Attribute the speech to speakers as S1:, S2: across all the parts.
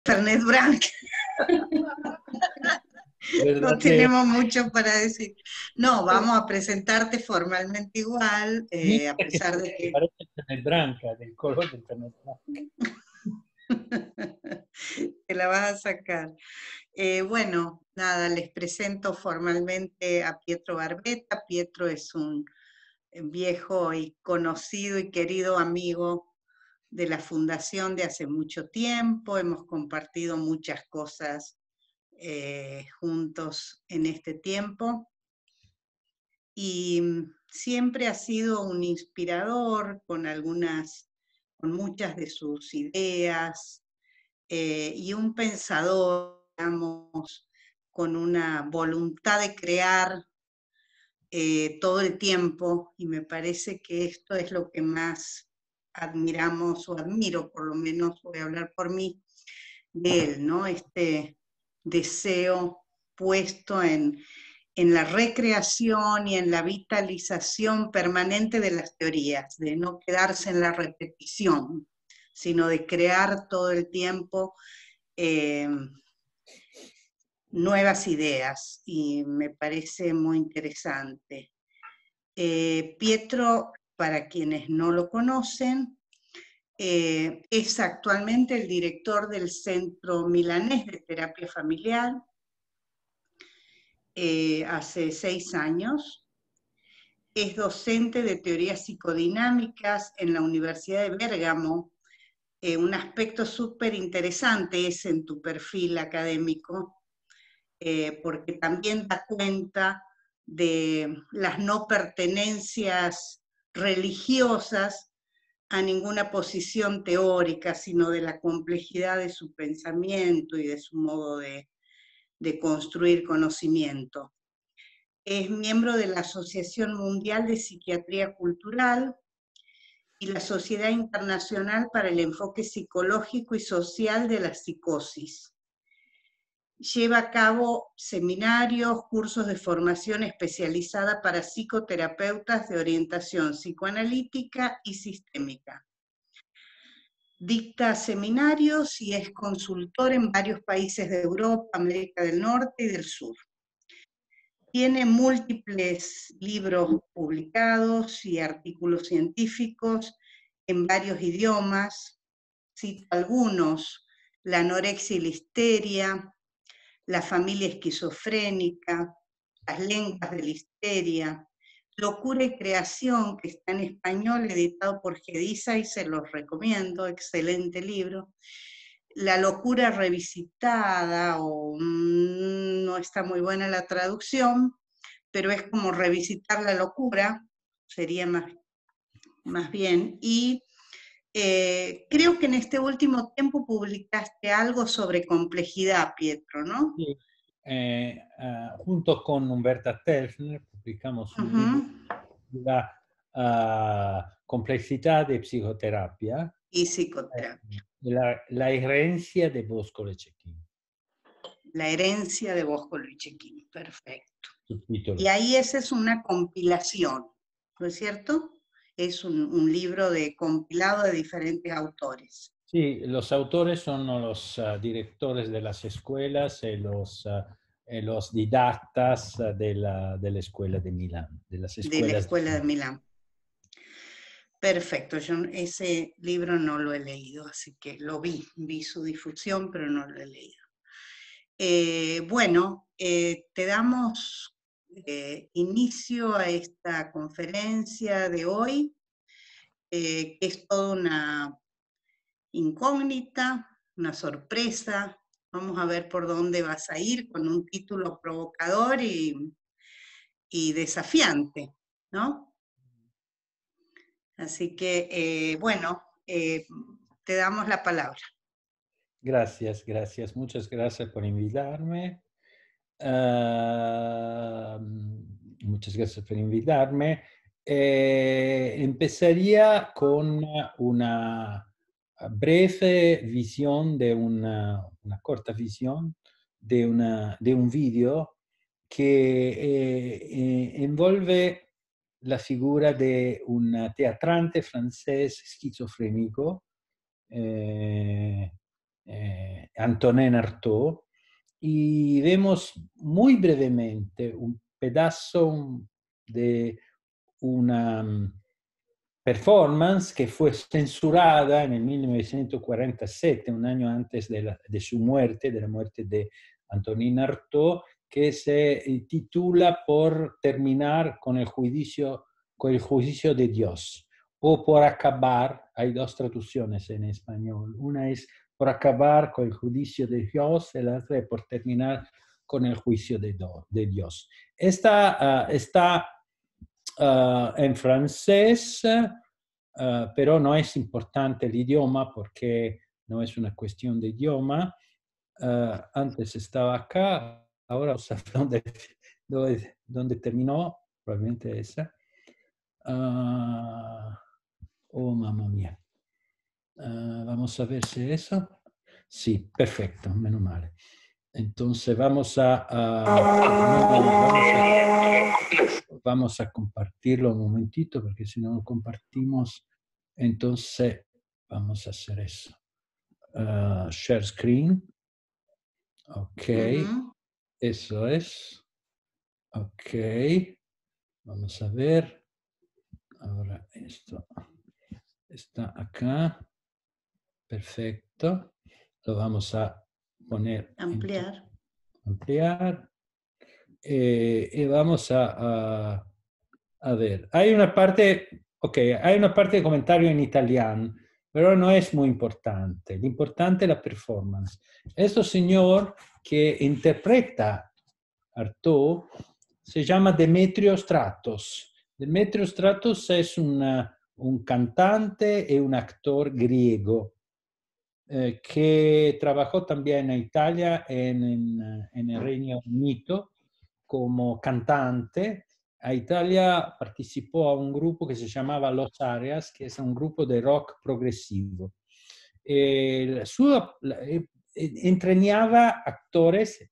S1: Fernet Branca. No
S2: Verdadero.
S1: tenemos mucho para decir. No, vamos a presentarte formalmente igual,
S2: Mira
S1: a
S2: que
S1: pesar de
S2: se
S1: que
S2: parece el Fernet Branca, del color del Fernet Branca.
S1: te la vas a sacar. Bueno, nada, les presento formalmente a Pietro Barbetta. Pietro es un viejo y conocido y querido amigo de la Fundación de hace mucho tiempo. Hemos compartido muchas cosas juntos en este tiempo. Y siempre ha sido un inspirador con muchas de sus ideas, y un pensador, digamos, con una voluntad de crear todo el tiempo, y me parece que esto es lo que más admiramos, o admiro, por lo menos voy a hablar por mí, de él, ¿no? Este deseo puesto en la recreación y en la vitalización permanente de las teorías, de no quedarse en la repetición, sino de crear todo el tiempo eh, nuevas ideas, y me parece muy interesante. Pietro, para quienes no lo conocen, es actualmente el director del Centro Milanés de Terapia Familiar, hace 6 años. Es docente de teorías psicodinámicas en la Universidad de Bérgamo. Un aspecto súper interesante es en tu perfil académico, porque también da cuenta de las no pertenencias religiosas a ninguna posición teórica, sino de la complejidad de su pensamiento y de su modo de construir conocimiento. Es miembro de la Asociación Mundial de Psiquiatría Cultural y la Sociedad Internacional para el Enfoque Psicológico y Social de la Psicosis. Lleva a cabo seminarios, cursos de formación especializada para psicoterapeutas de orientación psicoanalítica y sistémica. Dicta seminarios y es consultor en varios países de Europa, América del Norte y del Sur. Tiene múltiples libros publicados y artículos científicos en varios idiomas. Cito algunos: La anorexia y la histeria, La familia esquizofrénica, Las lenguas de la histeria, Locura y creación, que está en español, editado por Gediza, y se los recomiendo, excelente libro. La locura revisitada, o no está muy buena la traducción, pero es como revisitar la locura, sería más bien. Y creo que en este último tiempo publicaste algo sobre complejidad, Pietro, ¿no?
S2: Sí, junto con Umberta Telfner publicamos un libro,
S1: Uh-huh.
S2: la complejidad de psicoterapia,
S1: Y psicoterapia.
S2: la herencia de Bosco Lechequín,
S1: La herencia de Bosco Luichequín, perfecto. Y
S2: subtítulo.
S1: ahí esa es una compilación, ¿no es cierto? Es un libro de compilado de diferentes autores.
S2: Sí, los autores son los directores de las escuelas y los didactas de la escuela de Milán, de las
S1: De la
S2: escuelas de
S1: Escuela de
S2: Milán.
S1: Milán. Perfecto, yo ese libro no lo he leído, así que lo vi su difusión, pero no lo he leído. Bueno, te damos inicio a esta conferencia de hoy, que es toda una incógnita, una sorpresa. Vamos a ver por dónde vas a ir, con un título provocador y desafiante, ¿no? Así que, bueno, te damos la palabra.
S2: Gracias, gracias, muchas gracias por invitarme. Muchas gracias por invitarme. Empezaría con una breve visión una corta visión de un video que envolve la figura de un teatrante francés esquizofrénico, eh, Antonin Artaud, y vemos muy brevemente un pedazo de una performance que fue censurada en el 1947, un año antes de su muerte, de la muerte de Antonin Artaud, que se titula Por terminar con el juicio de Dios, o Por acabar. Hay dos traducciones en español. Una es Por acabar con el juicio de Dios, y la otra es Por terminar con el juicio de Dios. Esta está en francés, pero no es importante el idioma porque no es una cuestión de idioma. Antes estaba acá, ahora no sé dónde terminó, probablemente esa. Oh, mamma mía. Vamos a ver si eso. Sí, perfecto, menos mal. Entonces vamos a compartirlo un momentito, porque si no lo compartimos, entonces vamos a hacer eso. Share screen. Ok. Eso es. Ok. Vamos a ver. Ahora esto está acá. Perfecto. Lo vamos a poner.
S1: Ampliar.
S2: Ampliar. Y vamos a ver. Hay una parte de comentario en italiano, pero no es muy importante. Lo importante es la performance. Este señor que interpreta Artaud se llama Demetrio Stratos. Demetrio Stratos es un cantante y un actor griego que trabajó también en Italia, en el Reino Unido, como cantante. A Italia participó a un grupo que se llamaba Los Arias, que es un grupo de rock progresivo. Entrenaba actores,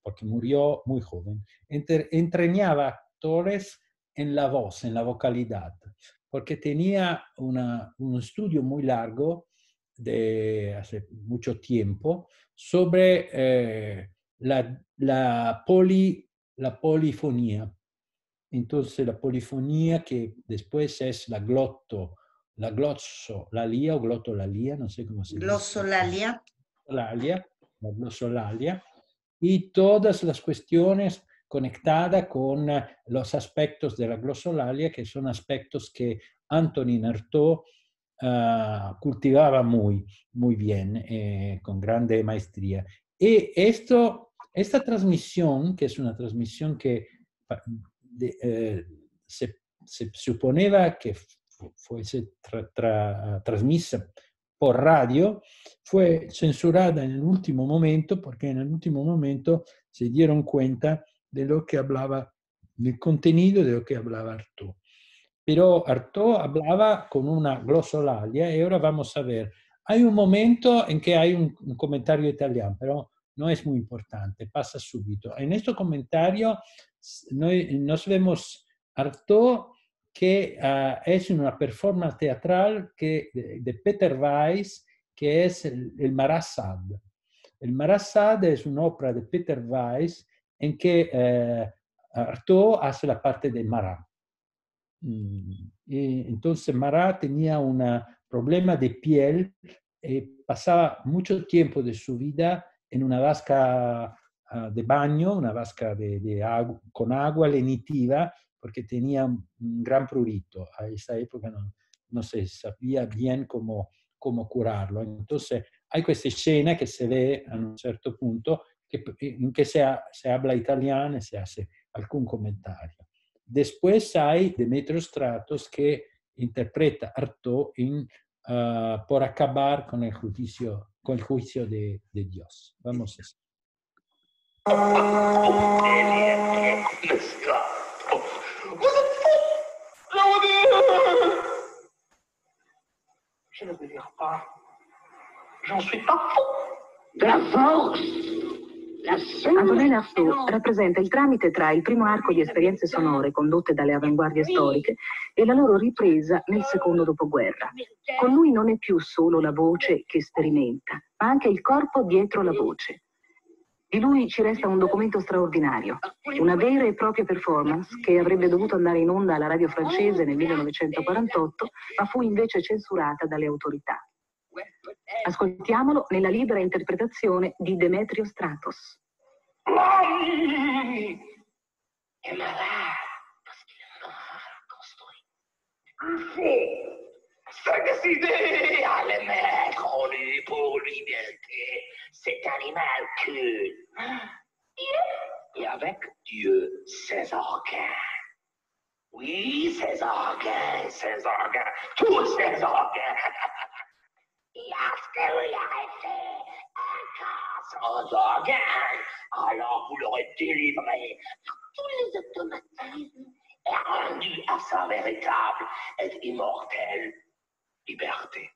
S2: porque murió muy joven, entrenaba actores en la voz, en la vocalidad, porque tenía un estudio muy largo de hace mucho tiempo sobre la polifonía. Entonces la polifonía, que después es la glossolalia o glottolalia, no sé cómo se dice.
S1: Glossolalia.
S2: La glossolalia, y todas las cuestiones conectadas con los aspectos de la glossolalia, que son aspectos que Antonin Artaud cultivaba muy bien, con grande maestría. Y esta transmisión, que es una transmisión que se suponeva que fuese transmisa por radio, fue censurada en el último momento, porque en el último momento se dieron cuenta de lo que hablaba, del contenido de lo que hablaba Artaud. Pero Artaud hablaba con una glossolalia, y ahora vamos a ver. Hay un momento en que hay un comentario italiano, pero no es muy importante, pasa súbito. En este comentario nos vemos Artaud, que es una performance teatral de Peter Weiss, que es el Marat Sade. El Marat Sade es una ópera de Peter Weiss en que Artaud hace la parte de Marat. Y entonces Marat tenía un problema de piel y pasaba mucho tiempo de su vida en una vasca de baño, una vasca con agua lenitiva, porque tenía un gran prurito. A esa época no se sabía bien cómo curarlo. Entonces hay questa escena que se ve a un certo punto en que se habla italiano y se hace algún comentario. Después hay Demetrio Stratos, que interpreta Artaud en Por acabar con el juicio de Dios. Vamos a ver.
S3: Je ne délire pas. J'en suis pas fou. De la force, Antonin Artaud rappresenta il tramite tra il primo arco di esperienze sonore condotte dalle avanguardie storiche e la loro ripresa nel secondo dopoguerra. Con lui non è più solo la voce che sperimenta, ma anche il corpo dietro la voce. Di lui ci resta un documento straordinario, una vera e propria performance che avrebbe dovuto andare in onda alla radio francese nel 1948, ma fu invece censurata dalle autorità. Ascoltiamolo nella libera interpretazione di Demetrio Stratos.
S4: L'homme est malade parce qu'il a construit un faux. C'est décidé à le mettre en nu pour liberté, cet animal cul. Et avec Dieu, ses organes. Oui, ses organes, tous ses organes. Lorsque vous l'aurez fait encore sans organes, alors vous l'aurez délivré de tous les automatismes et rendu à sa véritable et immortelle liberté.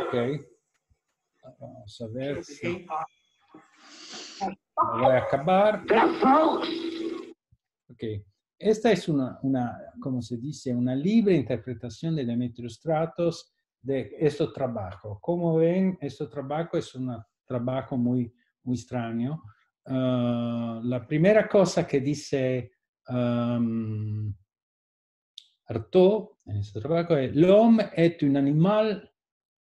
S2: Ok. Vamos a ver si lo voy a acabar. Ok. Esta es como se dice, una libre interpretación de Demetrio Stratos de este trabajo. Como ven, este trabajo es un trabajo muy extraño. La primera cosa que dice Artaud en este trabajo es: l'homme est un animal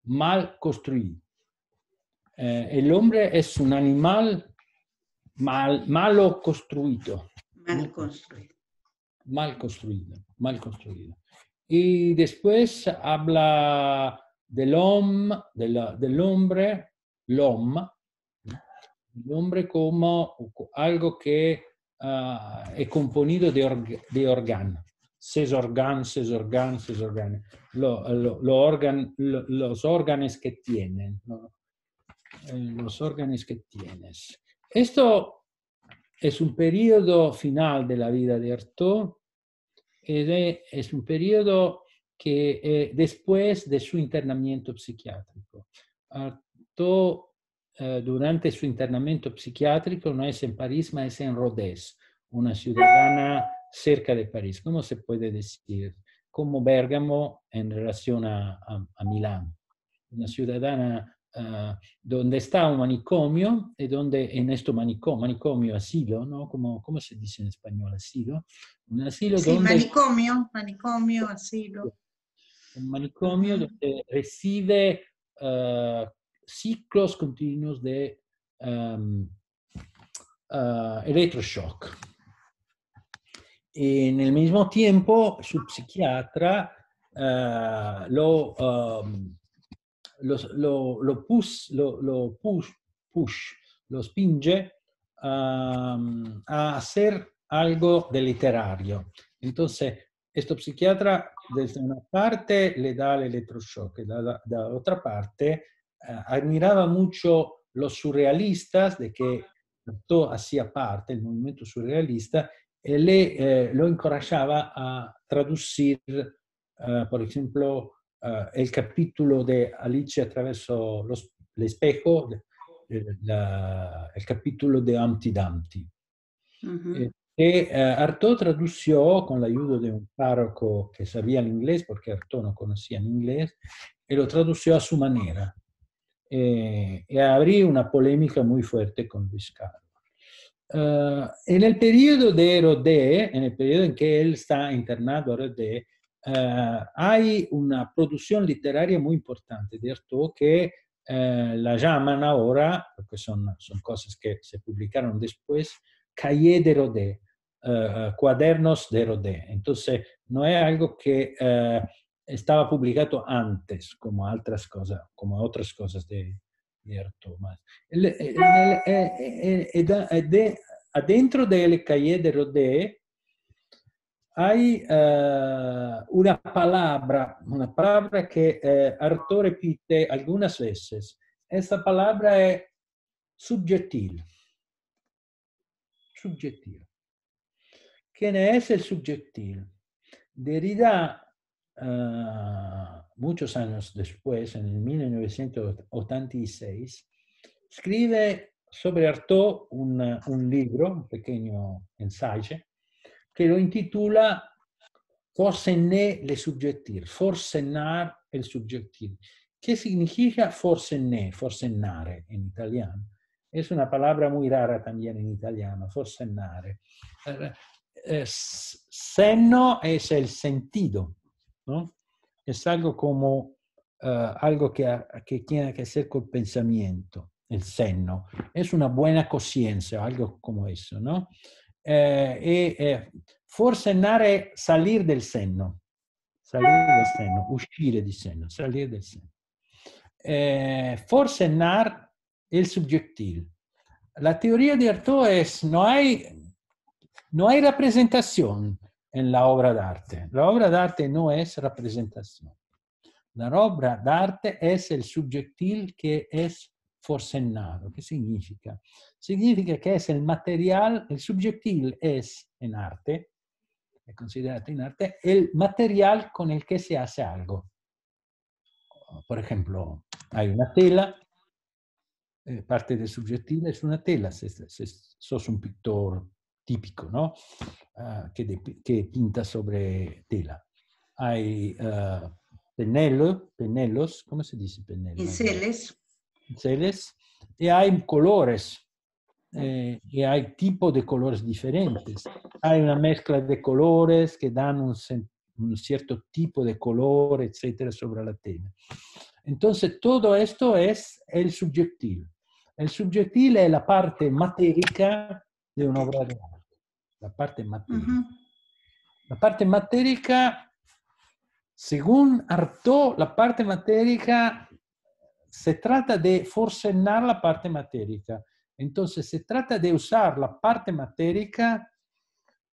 S2: mal construido. El hombre es un animal malo construido. Mal construido. Y después habla del hombre como algo que es componido de órganos. Ses órganos. Los órganos que tienen, ¿no? Los órganos que tienes. Esto es un periodo final de la vida de Artaud, es un periodo que después de su internamiento psiquiátrico. Artaud, durante su internamiento psiquiátrico, no es en París, ma es en Rodez, una ciudadana cerca de París, ¿cómo se puede decir? Como Bérgamo en relación a Milán. Una ciudadana donde está un manicomio y donde en este manicomio, asilo, ¿no? ¿Cómo se dice en español? Asilo. Un asilo
S1: sí,
S2: donde...
S1: manicomio, asilo.
S2: Un manicomio donde recibe ciclos continuos de electroshock. Y en el mismo tiempo, su psiquiatra lo spinge a hacer algo de literario. Entonces, este psiquiatra, desde una parte, le da el electroshock, y de otra parte, admiraba mucho los surrealistas, de que Artaud hacía parte, el movimiento surrealista, y lo encorajaba a traducir, por ejemplo, el capítulo de Alice attraverso l'espejo, el capítulo de Humpty Dumpty. Artaud tradució con la ayuda de un párroco que sabía el inglés, porque Artaud no conocía el inglés, y lo tradució a su manera. Y abrió una polémica muy fuerte con Luis Carlos. En el periodo de Rodez, en el periodo en que él está internado a Rodez, hay una producción literaria muy importante de Artaud que la llaman ahora, porque son cosas que se publicaron después, Cahiers de Rodin, cuadernos de Rodin. Entonces, no es algo que estaba publicado antes, como otras cosas de Artaud. Adentro del Cahiers de Rodin hay una palabra que Artaud repite algunas veces. Esta palabra es subjetil. Subjetil. ¿Quién es el subjetil? Derrida, muchos años después, en 1986, escribe sobre Artaud un libro, un pequeño ensayo, que lo intitula Forcener le subjectil, forcenar el subjectil. ¿Qué significa forcener? Forcenare en italiano. Es una palabra muy rara también en italiano, forcenare. Senno es el sentido, ¿no? Es algo como algo que tiene que ser con el pensamiento, el senno. Es una buena conciencia, algo como eso, ¿no? Forcenare salir del senno, uscire di senno, salir del senno. Forcenar el subjectil. La teoría de Artaud es, no hay representación en la obra de arte. La obra de arte no es representación. La obra de arte es el subjectil que es forcenado. ¿Qué significa? Significa que es el material, el subjectil es en arte, es considerado en arte, el material con el que se hace algo. Por ejemplo, hay una tela, parte del subjectil es una tela, si sos un pintor típico, ¿no? Que pinta sobre tela. Hay penellos, ¿cómo se dice penello? Pinceles, y hay colores, y hay tipos de colores diferentes. Hay una mezcla de colores que dan un cierto tipo de color, etcétera, sobre la tela. Entonces, todo esto es el subjectil. El subjectil es la parte matérica de una obra de arte. La parte matérica. La parte matérica, según Artaud, la parte matérica se trata de forcenar la parte matérica. Entonces, se trata de usar la parte matérica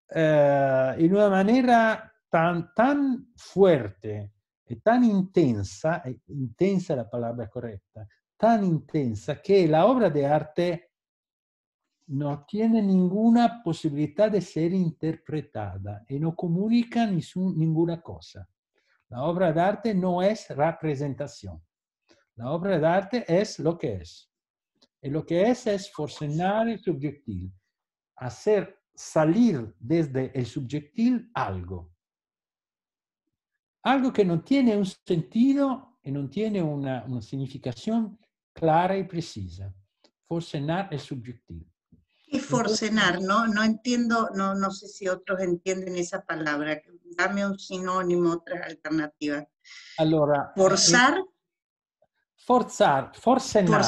S2: en una manera tan fuerte y tan intensa es la palabra correcta, tan intensa que la obra de arte no tiene ninguna posibilidad de ser interpretada y no comunica ninguna cosa. La obra de arte no es representación. La obra de arte es lo que es. Y lo que es forcenar el subjectil, hacer salir desde el subjectil algo. Algo que no tiene un sentido y no tiene una significación clara y precisa. Forcenar el subjectil.
S1: Y forcenar, no entiendo, no sé si otros entienden esa palabra. Dame un sinónimo, otra alternativa.
S2: Allora,
S1: Forzar.
S2: Forcenar.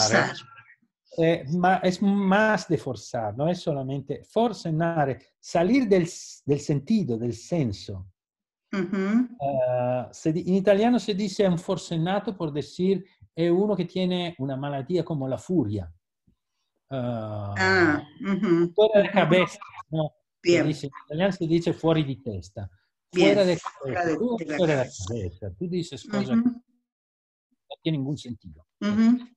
S2: Es más de forzar, no es solamente forcenar, salir del sentido, del senso. En italiano se dice un forcenato por decir es uno que tiene una malattia como la furia. Fuera de cabeza, ¿no? En italiano se dice fuori di testa. Fuera de cabeza. Fuera de cabeza. Tú dices cosas que no tienen ningún sentido.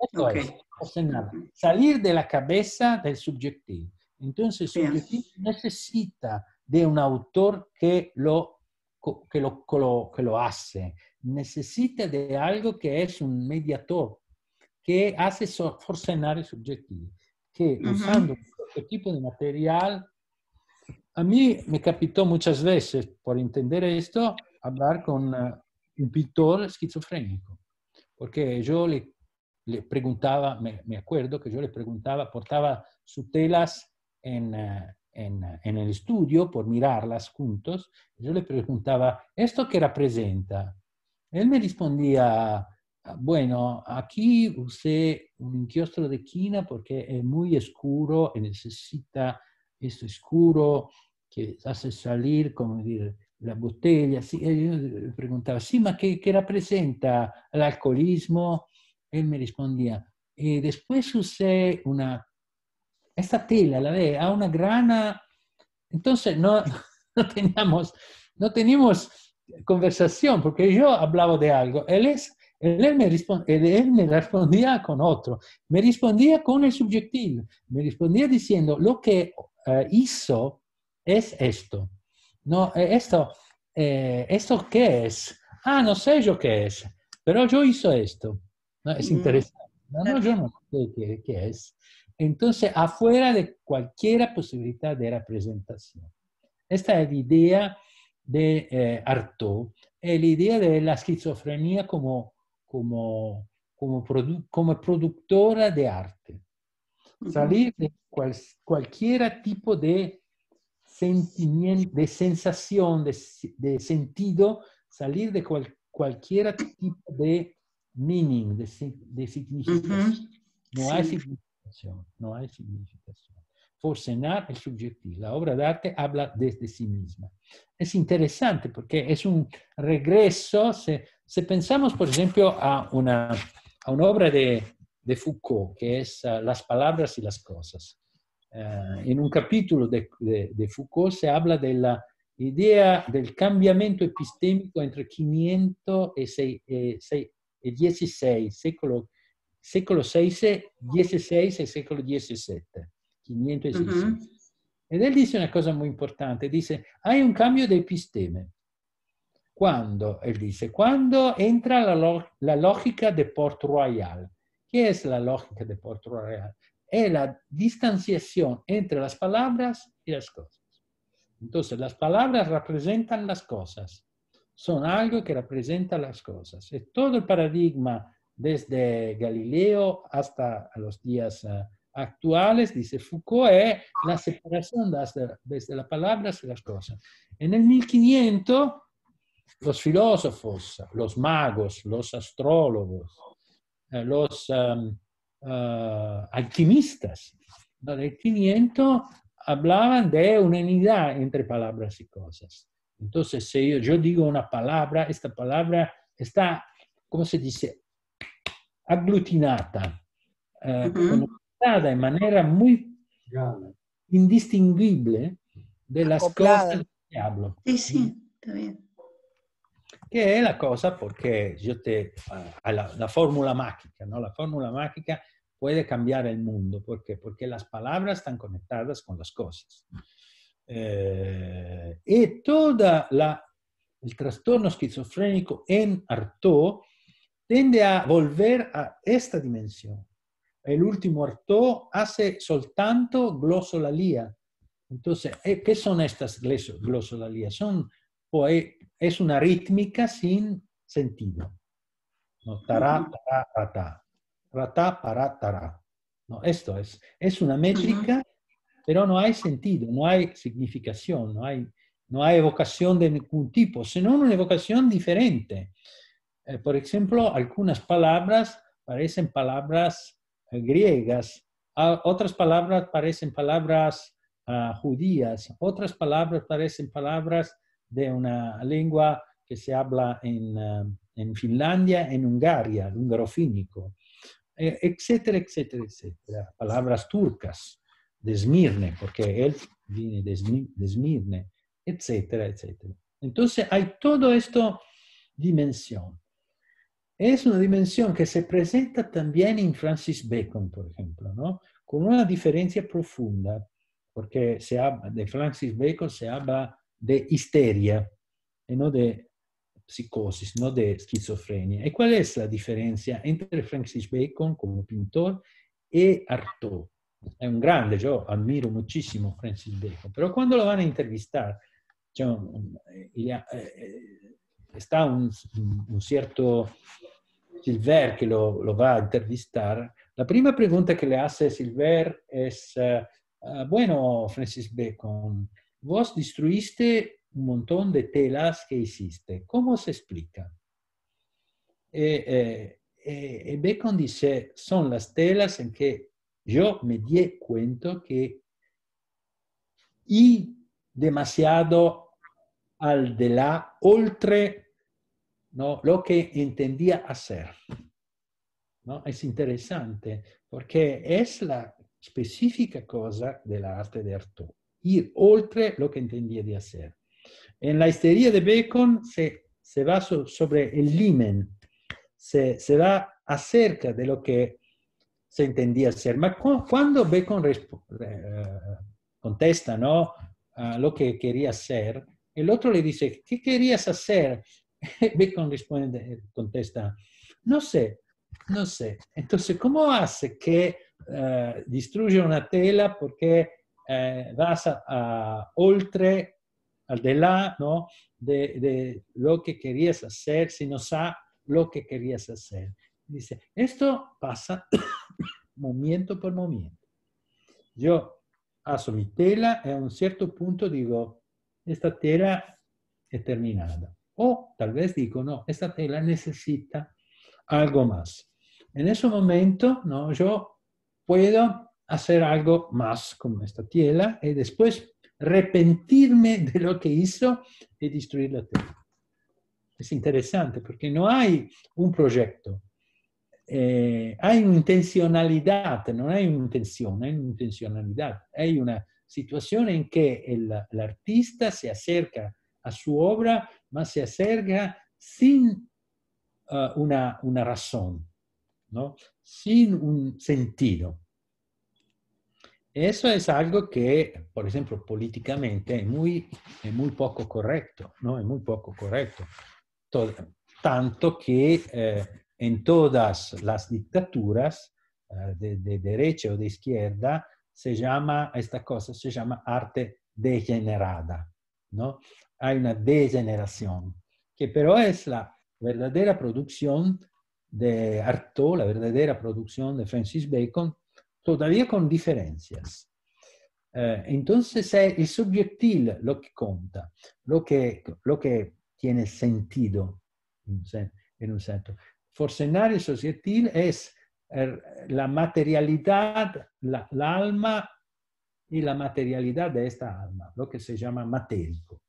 S2: Esto es forcenar. Salir de la cabeza del subjetivo. Entonces el subjetivo necesita de un autor que lo hace. Necesita de algo que es un mediador, que hace forcenar el subjetivo. Que usando este tipo de material, a mí me capitó muchas veces, por entender esto, hablar con un pintor esquizofrénico. Porque yo le preguntaba, me acuerdo que yo le preguntaba, portaba sus telas en en el estudio por mirarlas juntos. Yo le preguntaba, ¿esto qué representa? Él me respondía, bueno, aquí usé un inchiostro de quina porque es muy oscuro y necesita esto oscuro que hace salir, como decir, la botella. Sí, yo le preguntaba, sí, ma ¿qué representa el alcoholismo? Él me respondía, y después usé esta tela, la ve, ha una grana. Entonces no teníamos conversación, porque yo hablaba de algo, él me respondía con otro, me respondía con el subjetivo, me respondía diciendo, lo que hizo es esto. No, ¿esto qué es? Ah, no sé yo qué es, pero yo hizo esto. ¿No? Es interesante. No, yo no sé qué es. Entonces, afuera de cualquier posibilidad de representación. Esta es la idea de Artaud, es la idea de la esquizofrenia como productora de arte. Salir de cualquier tipo de sentimiento, de sensación, de sentido, salir de cualquier tipo de meaning, de significación. No hay significación, no hay significación. Forcenar el subjetivo. La obra de arte habla desde sí misma. Es interesante porque es un regreso, si pensamos, por ejemplo, a una obra de Foucault, que es Las palabras y las cosas. En un capítulo de Foucault se habla de la idea del cambiamento epistémico entre 500 y 16, século XVI y século XVII. 500 y 600. Ed él dice una cosa muy importante, dice, hay un cambio de episteme. Cuando, él dice, cuando entra la lógica de Port-Royal. ¿Qué es la lógica de Port-Royal? Es la distanciación entre las palabras y las cosas. Entonces, las palabras representan las cosas. Son algo que representa las cosas. Y todo el paradigma desde Galileo hasta los días actuales, dice Foucault, es la separación desde las palabras y las cosas. En el 1500, los filósofos, los magos, los astrólogos, los alquimistas del 500 hablaban de una unidad entre palabras y cosas. Entonces, si yo digo una palabra, esta palabra está, ¿cómo se dice? Aglutinata, conectada de manera muy indistinguible de las cosas que hablo.
S1: Sí, sí, está bien.
S2: Que es la cosa porque la fórmula mágica, ¿no? La fórmula mágica puede cambiar el mundo. ¿Por qué? Porque las palabras están conectadas con las cosas. Y todo el trastorno esquizofrénico en Artaud tende a volver a esta dimensión. El último Artaud hace soltanto glosolalia. Entonces, ¿qué son estas glosolalias? Es una rítmica sin sentido. ¿No? Tará, tará, ratá. Ratá, pará, tará. ¿No? Esto es una métrica, pero no hay sentido, no hay significación, no hay evocación de ningún tipo, sino una evocación diferente. Por ejemplo, algunas palabras parecen palabras griegas, otras palabras parecen palabras judías, otras palabras parecen palabras de una lengua que se habla en Finlandia, en Hungaria, el húngaro-fínico, etcétera, etcétera, etcétera. Palabras turcas, de Esmirne, porque él viene de Esmirne, etcétera, etcétera. Entonces hay todo esto dimensión. Es una dimensión que se presenta también en Francis Bacon, por ejemplo, ¿no? Con una diferencia profunda, porque de Francis Bacon se habla de histeria y no de psicosis, no de esquizofrenia. ¿Y cuál es la diferencia entre Francis Bacon como pintor y Artaud? Es un grande, yo admiro muchísimo Francis Bacon, pero cuando lo van a entrevistar, está un cierto Silver que lo va a entrevistar. La prima pregunta que le hace Silver es, Bueno, Francis Bacon, vos destruiste un montón de telas que hiciste. ¿Cómo se explica? Bacon dice, son las telas en que yo me di cuenta que y demasiado al de la, oltre, ¿no?, lo que entendía hacer, ¿no? Es interesante porque es la específica cosa del arte de Artaud, ir oltre lo que entendía de hacer. En la histeria de Bacon se va sobre el limen, se va acerca de lo que se entendía hacer. Ma cuando Bacon contesta, ¿no?, lo que quería hacer, el otro le dice, ¿qué querías hacer? Bacon responde, contesta, no sé, no sé. Entonces, ¿cómo hace que destruye una tela porque vas oltre, al de la, ¿no?, de lo que querías hacer, si no sa lo que querías hacer? Dice, esto pasa momento por momento. Yo hago mi tela y a un cierto punto digo, esta tela è terminada. O tal vez digo, no, esta tela necesita algo más. En ese momento, ¿no?, yo puedo hacer algo más con esta tela y después arrepentirme de lo que hizo y destruir la tela. Es interesante porque no hay un proyecto. Hay un'intenzionalità, non hai un'intenzione, hai un'intenzionalità, hai una situazione in che l'artista si acerca a su obra, ma si acerca sin una razón, ¿no?, sin un sentido. Eso es algo que, por ejemplo, políticamente es muy poco correcto, ¿no? Es muy poco correcto. Tanto que en todas las dictaduras de derecha o de izquierda esta cosa se llama arte degenerada, ¿no? Hay una degeneración, que pero es la verdadera producción de Artaud, la verdadera producción de Francis Bacon, todavía con diferencias. Entonces es el subjetivo lo que cuenta, lo que tiene sentido en un senso. Forcenar el subjetivo es la materialidad, la alma y la materialidad de esta alma, lo que se llama matérico.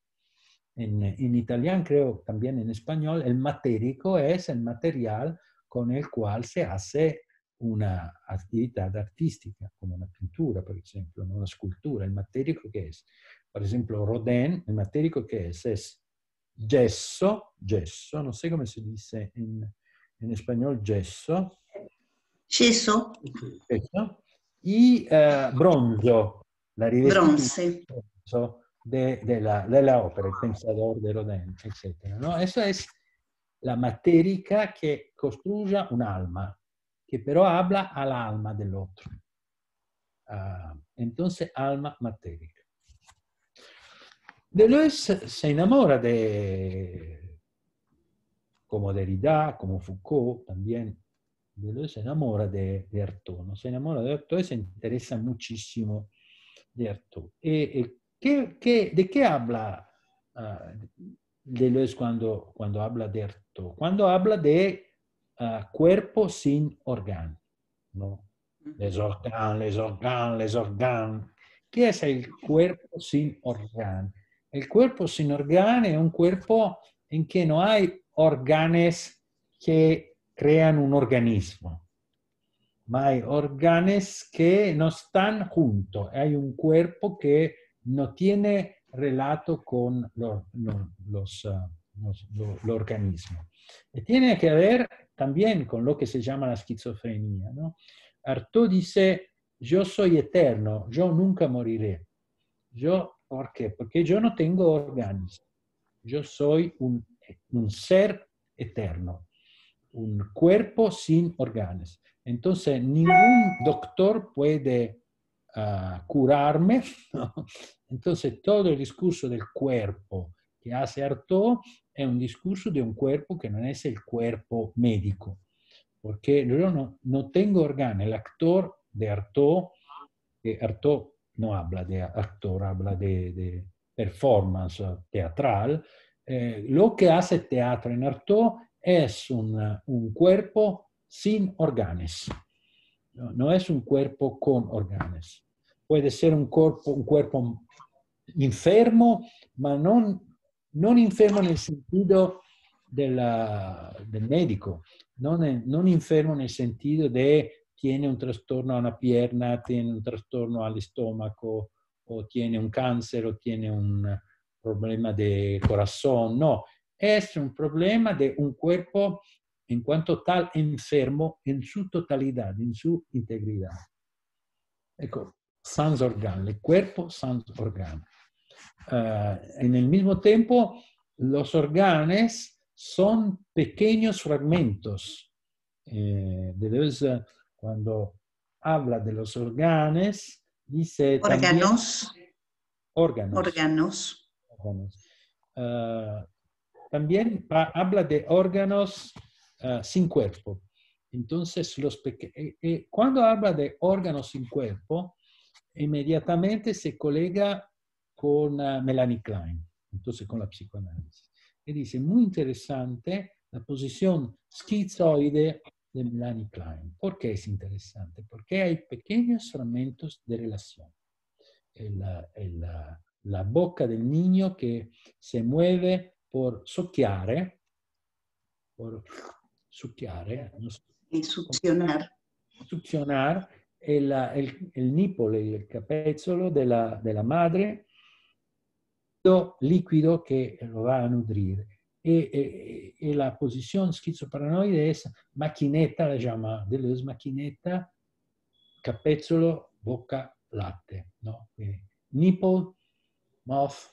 S2: En italiano, creo también en español, el matérico es el material con el cual se hace una actividad artística, como una pintura, por ejemplo, ¿no?, una escultura. El matérico, ¿qué es? Por ejemplo, Rodin, el matérico, ¿qué es? Es gesso, no sé cómo se dice en español, gesso.
S1: Yeso.
S2: Y bronzo, la
S1: Bronce.
S2: de la ópera, el pensador de Rodin, etc., ¿no? Eso es la matérica que construye un alma, que pero habla al alma del otro. Entonces, alma matérica. Deleuze se enamora como Derrida, como Foucault también. Deleuze se enamora de Artaud, ¿no? Se enamora de Artaud y se interesa muchísimo de Artaud. ¿De qué habla Deleuze cuando habla de Artaud? Cuando habla de cuerpo sin órgano, ¿no? Les organes. ¿Qué es el cuerpo sin órgano? El cuerpo sin órgano es un cuerpo en que no hay órganos que crean un organismo, ma hay órganos que no están juntos. Hay un cuerpo que no tiene relato con los organismos. Y tiene que ver también con lo que se llama la esquizofrenia, ¿no? Artaud dice, yo soy eterno, yo nunca moriré. ¿Por qué? Porque yo no tengo órganos. Yo soy un ser eterno, un cuerpo sin órganos. Entonces, ningún doctor puede curarme, ¿no? Entonces, todo el discurso del cuerpo que hace Artaud es un discurso de un cuerpo que no es el cuerpo médico, porque yo no tengo órganos. El actor de Artaud no habla de actor, habla de performance teatral. Lo que hace teatro en Artaud es un cuerpo sin órganos. No es un cuerpo con órganos. Puede ser un cuerpo enfermo, ma non enfermo nel sentido del médico, non enfermo nel sentido de tiene un trastorno a una pierna, tiene un trastorno al estómago, o tiene un cáncer, o tiene un problema de corazón. No, es un problema de un cuerpo en cuanto tal enfermo en su totalidad, en su integridad. Ecco, sans organe, el cuerpo sans organe. En el mismo tiempo, los órganos son pequeños fragmentos. Deleuze, cuando habla de los órganos, dice
S1: órganos.
S2: Órganos. También habla de órganos sin cuerpo. Entonces, cuando habla de órganos sin cuerpo, inmediatamente se colega con Melanie Klein, entonces con la psicoanálisis. Y dice, muy interesante la posición esquizoide de Melanie Klein. ¿Por qué es interesante? Porque hay pequeños fragmentos de relación. La boca del niño que se mueve por succhiare,
S1: Y succionar.
S2: Succionar el nípole, el capezzolo de la madre, líquido que lo va a nutrir. Y la posición esquizoparanoide es maquinetta, la llama Deleuze maquinetta, capezzolo, boca, latte. ¿No? Nipple, mouth,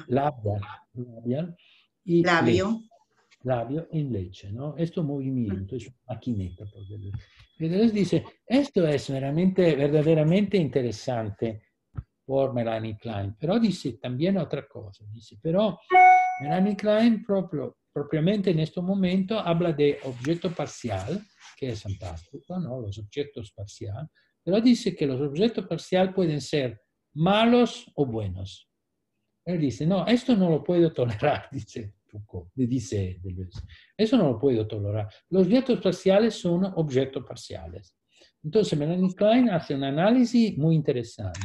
S2: labial y
S1: labio.
S2: Leche. Labio en leche, ¿no? Este movimiento es una maquineta. Y Deleuze dice, esto es verdaderamente interesante por Melanie Klein, pero dice también otra cosa, dice, pero Melanie Klein propiamente en este momento habla de objeto parcial, que es fantástico, ¿no? Los objetos parciales, pero dice que los objetos parciales pueden ser malos o buenos. Él dice, no, esto no lo puedo tolerar, dice Foucault, dice Deleuze. Eso no lo puedo tolerar. Los objetos parciales son objetos parciales. Entonces, Melanie Klein hace un análisis muy interesante,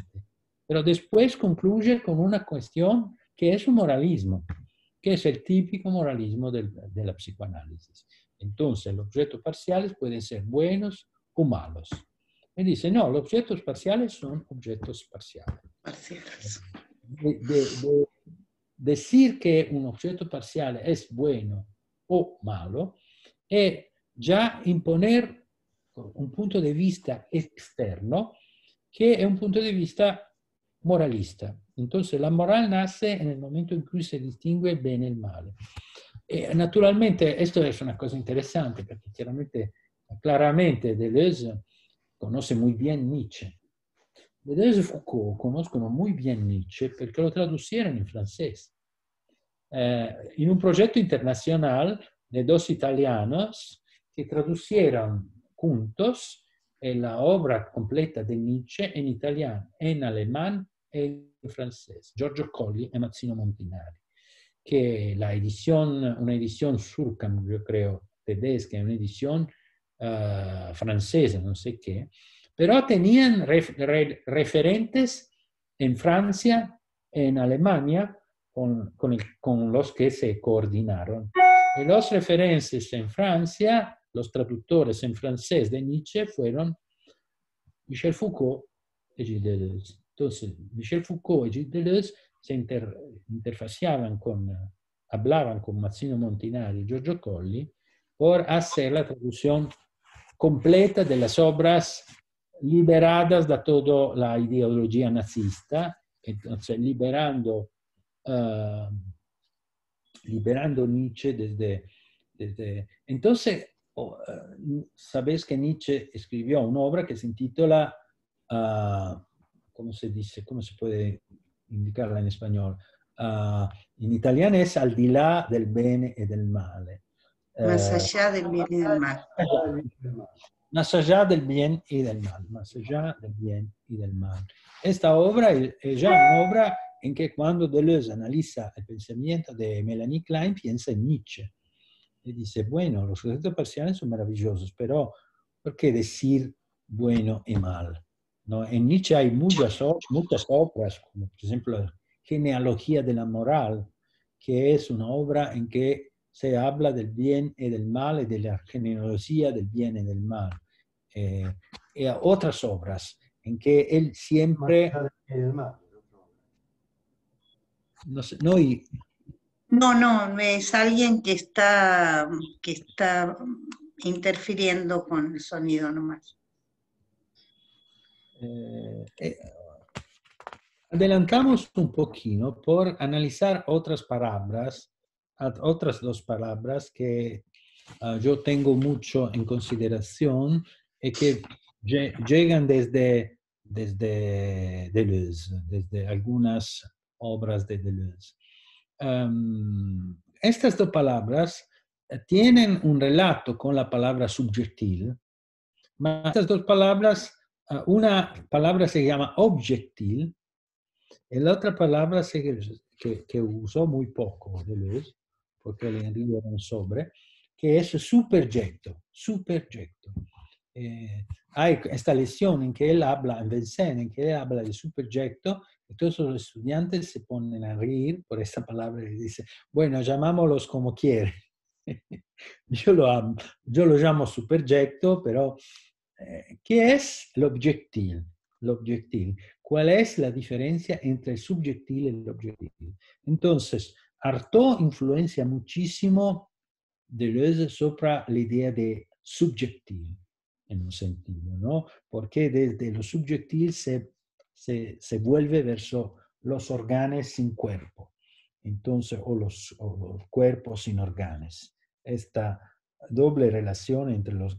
S2: pero después concluye con una cuestión que es un moralismo, que es el típico moralismo de la psicoanálisis. Entonces, los objetos parciales pueden ser buenos o malos. Y dice, no, los objetos parciales son objetos parciales. Decir que un objeto parcial es bueno o malo es ya imponer un punto de vista externo que es un punto de vista moralista. Entonces la moral nace en el momento en que se distingue el bien y el mal. Naturalmente esto es una cosa interesante porque claramente Deleuze conoce muy bien Nietzsche. Deleuze y Foucault conocen muy bien Nietzsche porque lo traducieron en francés. En un proyecto internacional de dos italianos que traducieron juntos la obra completa de Nietzsche en italiano, en alemán e en francés, Giorgio Colli y Mazzino Montinari, que una edición Surkamp, yo creo, tedesca, una edición francesa, no sé qué, pero tenían referentes en Francia, en Alemania, con los que se coordinaron. Y los referentes en Francia, los traductores en francés de Nietzsche fueron Michel Foucault y Gilles Deleuze. Entonces, Michel Foucault y Gilles Deleuze se hablaban con Mazzino Montinari y Giorgio Colli por hacer la traducción completa de las obras liberadas de toda la ideología nazista, entonces liberando Nietzsche desde... Entonces, sabéis que Nietzsche escribió una obra que se intitula, ¿cómo se dice? ¿Cómo se puede indicarla en español? En italiano es Al di là del bene e del male.
S1: Más allá del bien y del mal.
S2: Más allá del bien y del mal. Más allá del bien y del mal. Esta obra es ya una obra en que cuando Deleuze analiza el pensamiento de Melanie Klein, piensa en Nietzsche. Y dice, bueno, los sujetos parciales son maravillosos, pero ¿por qué decir bueno y mal? ¿No? En Nietzsche hay muchas obras, como por ejemplo la Genealogía de la Moral, que es una obra en que se habla del bien y del mal y de la genealogía del bien y del mal. Y otras obras en que él siempre... No sé,
S1: No, es alguien que está interfiriendo con el sonido nomás.
S2: Adelantamos un poquito por analizar otras dos palabras que yo tengo mucho en consideración y que llegan desde Deleuze, desde algunas obras de Deleuze. Estas dos palabras tienen un relato con la palabra subjectil, pero estas dos palabras, una palabra se llama objectil y la otra palabra que usó muy poco Deleuze, porque le enriaron sobre, que es supergetto. Hay esta lección en que él habla, en Vincennes, en que él habla de supergetto, y todos los estudiantes se ponen a reír por esta palabra y dice, bueno, llamámoslos como quieren. Yo lo llamo supergetto, pero ¿qué es l'objectil? ¿Cuál es la diferencia entre el subjectil y el objectil? Entonces, Artaud influencia muchísimo Deleuze sobre la idea de subjectil, en un sentido, ¿no? Porque desde lo subjectil se vuelve verso los órganos sin cuerpo, entonces, o los cuerpos sin órganos. Esta doble relación entre los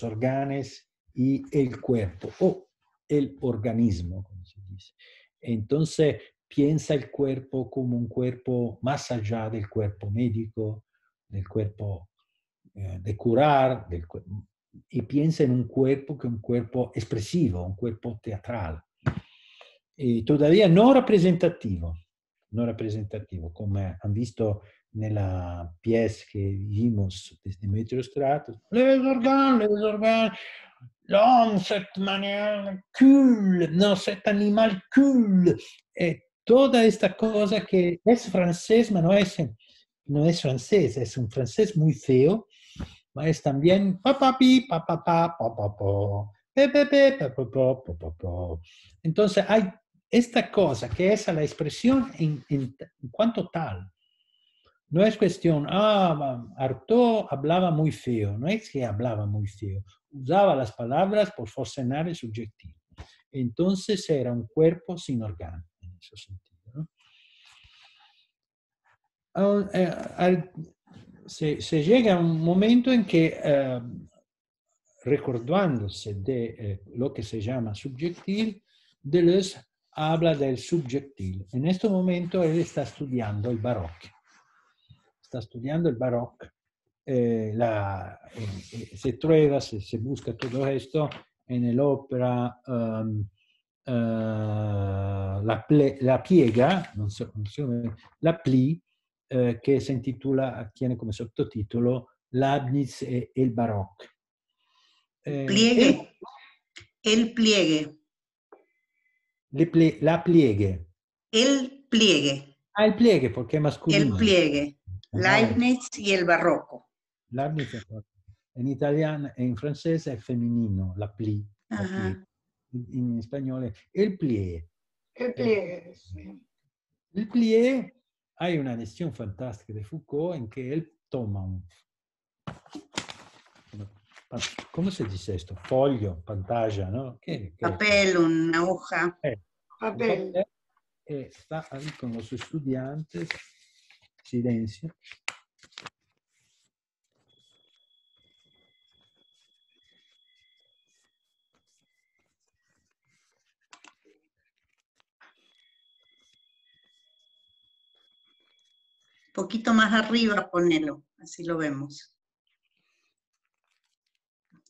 S2: órganos y el cuerpo, o el organismo, como se dice. Entonces, piensa el cuerpo como un cuerpo más allá del cuerpo médico, del cuerpo de curar, y piensa en un cuerpo que es un cuerpo expresivo, un cuerpo teatral. Y todavía no representativo, como han visto nella pièce che vimos de Demetrio Stratos. Les organes, l'homme, cette manière cool, no, cet animal cool. Toda esta cosa que es francés, pero no es francés, es un francés muy feo, pero es también papapi, papapá, papapó, pepepe, papapó, papapó. Entonces hay esta cosa que es la expresión en cuanto tal. No es cuestión, Artaud hablaba muy feo, no es que hablaba muy feo, usaba las palabras por forcenar el subjetivo. Entonces era un cuerpo sin órgano, en ese sentido, ¿no? Se llega a un momento en que, recordándose de lo que se llama subjectil, Deleuze habla del subjectil. En este momento él está estudiando el barroco. Se busca todo esto en l'opera La Piega, La Plie, che si intitola, tiene come sottotitolo Leibniz e il Barocco.
S1: Pliegue. El pliegue.
S2: La Pliegue.
S1: El pliegue.
S2: El pliegue, porque è masculino.
S1: El pliegue. Leibniz y el barroco.
S2: Leibniz en italiano e in francese è femminino, la plie. In spagnolo è il plie.
S5: El pliegue, sí.
S2: Il plie, hay una lección fantástica de Foucault en que él toma ¿cómo se dice esto? Foglio, pantalla, ¿no?
S1: Papel, una hoja.
S5: Papel.
S2: Está ahí con los estudiantes. Silencio.
S1: Un poquito más arriba ponelo, así lo vemos.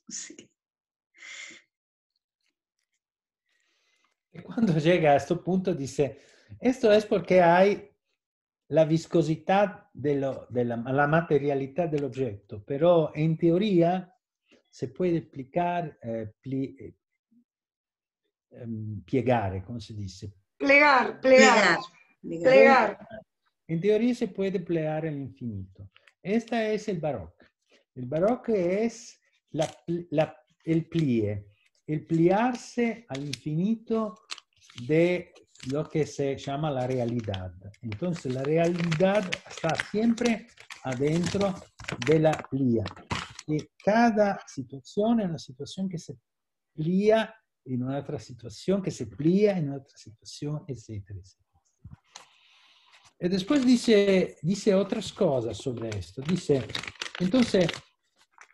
S1: Sí.
S2: cuando llega a este punto dice, esto es porque hay la viscosidad la materialidad del objeto, pero en teoría se puede explicar, piegare, ¿cómo se dice?
S5: Plegar,
S1: Plegar.
S5: plegar, plegar.
S2: En teoría se puede plegar al infinito. Este es el barroco. El barroco es el plie, el pliarse al infinito de lo que se llama la realidad. Entonces la realidad está siempre adentro de la plía. Y cada situación es una situación que se plía en una otra situación, que se plía en otra situación, etcétera, etcétera. Y después dice otras cosas sobre esto. Dice, entonces,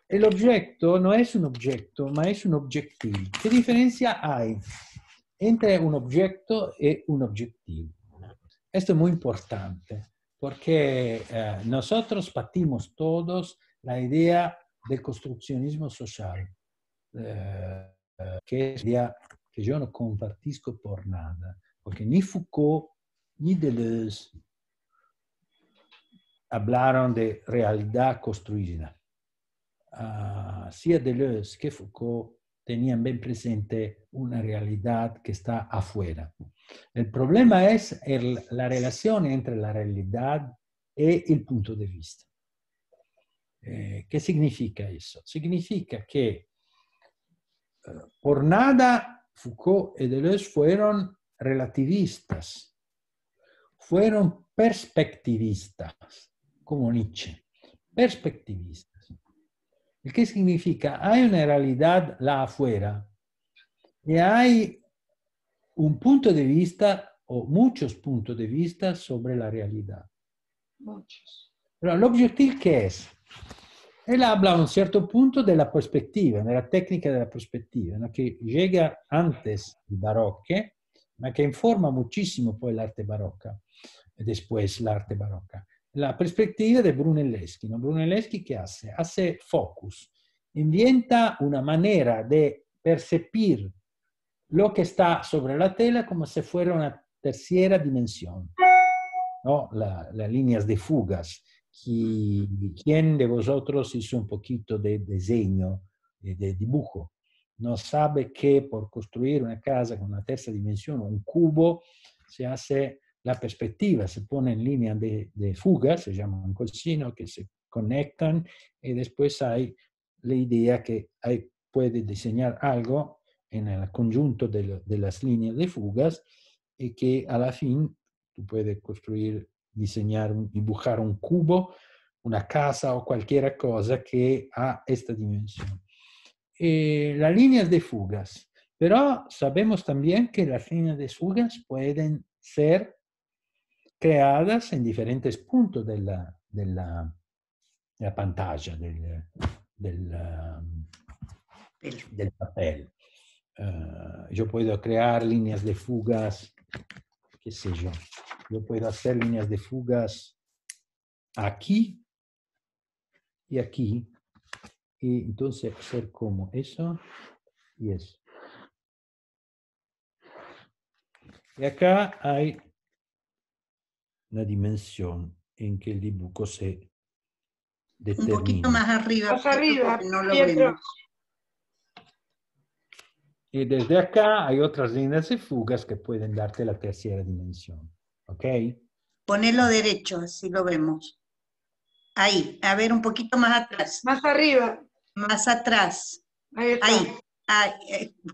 S2: el objeto no es un objeto, ma es un objetivo. ¿Qué diferencia hay entre un objeto y un objetivo? Esto es muy importante porque nosotros partimos todos la idea del construccionismo social, que es la idea que yo no compartisco por nada, porque ni Foucault ni Deleuze hablaron de realidad construida. Sia Deleuze que Foucault tenían bien presente una realidad que está afuera. El problema es la relación entre la realidad y el punto de vista. ¿Qué significa eso? Significa que por nada Foucault y Deleuze fueron relativistas, fueron perspectivistas, como Nietzsche, perspectivistas. ¿Qué significa? Hay una realidad là afuera y hay un punto de vista o muchos puntos de vista sobre la realidad.
S5: Muchos.
S2: Pero el objetivo, ¿qué es? Él habla a un cierto punto de la perspectiva, de la técnica de la perspectiva, ¿no? Que llega antes del barroco, ma que informa muchísimo poi l'arte barocca e después l'arte barocca. La perspectiva de Brunelleschi, ¿no? Brunelleschi, ¿qué hace? Hace focus, inventa una manera de percibir lo que está sobre la tela como si fuera una tercera dimensión, ¿no? Las líneas de fugas. ¿Quién de vosotros hizo un poquito de diseño, de dibujo? No sabe que por construir una casa con una tercera dimensión, un cubo, se hace la perspectiva, se pone en línea de fugas, se llaman colcino, que se conectan y después hay la idea que puede diseñar algo en el conjunto de las líneas de fugas y que a la fin tú puedes construir, dibujar un cubo, una casa o cualquier cosa que ha esta dimensión. Las líneas de fugas, pero sabemos también que las líneas de fugas pueden ser creadas en diferentes puntos de la pantalla, del papel. Yo puedo crear líneas de fugas, qué sé yo. Yo puedo hacer líneas de fugas aquí y aquí. Y entonces hacer como eso y eso. Y acá hay una dimensión en que el dibujo se determina.
S1: Un poquito más arriba.
S5: Más arriba,
S1: No lo
S5: Pietro.
S1: vemos.
S2: Y desde acá hay otras líneas de fugas que pueden darte la tercera dimensión. ¿Ok?
S1: Ponelo derecho, así lo vemos. Ahí, a ver, un poquito más atrás.
S5: Más arriba.
S1: Más atrás.
S5: Ahí está.
S1: Ahí.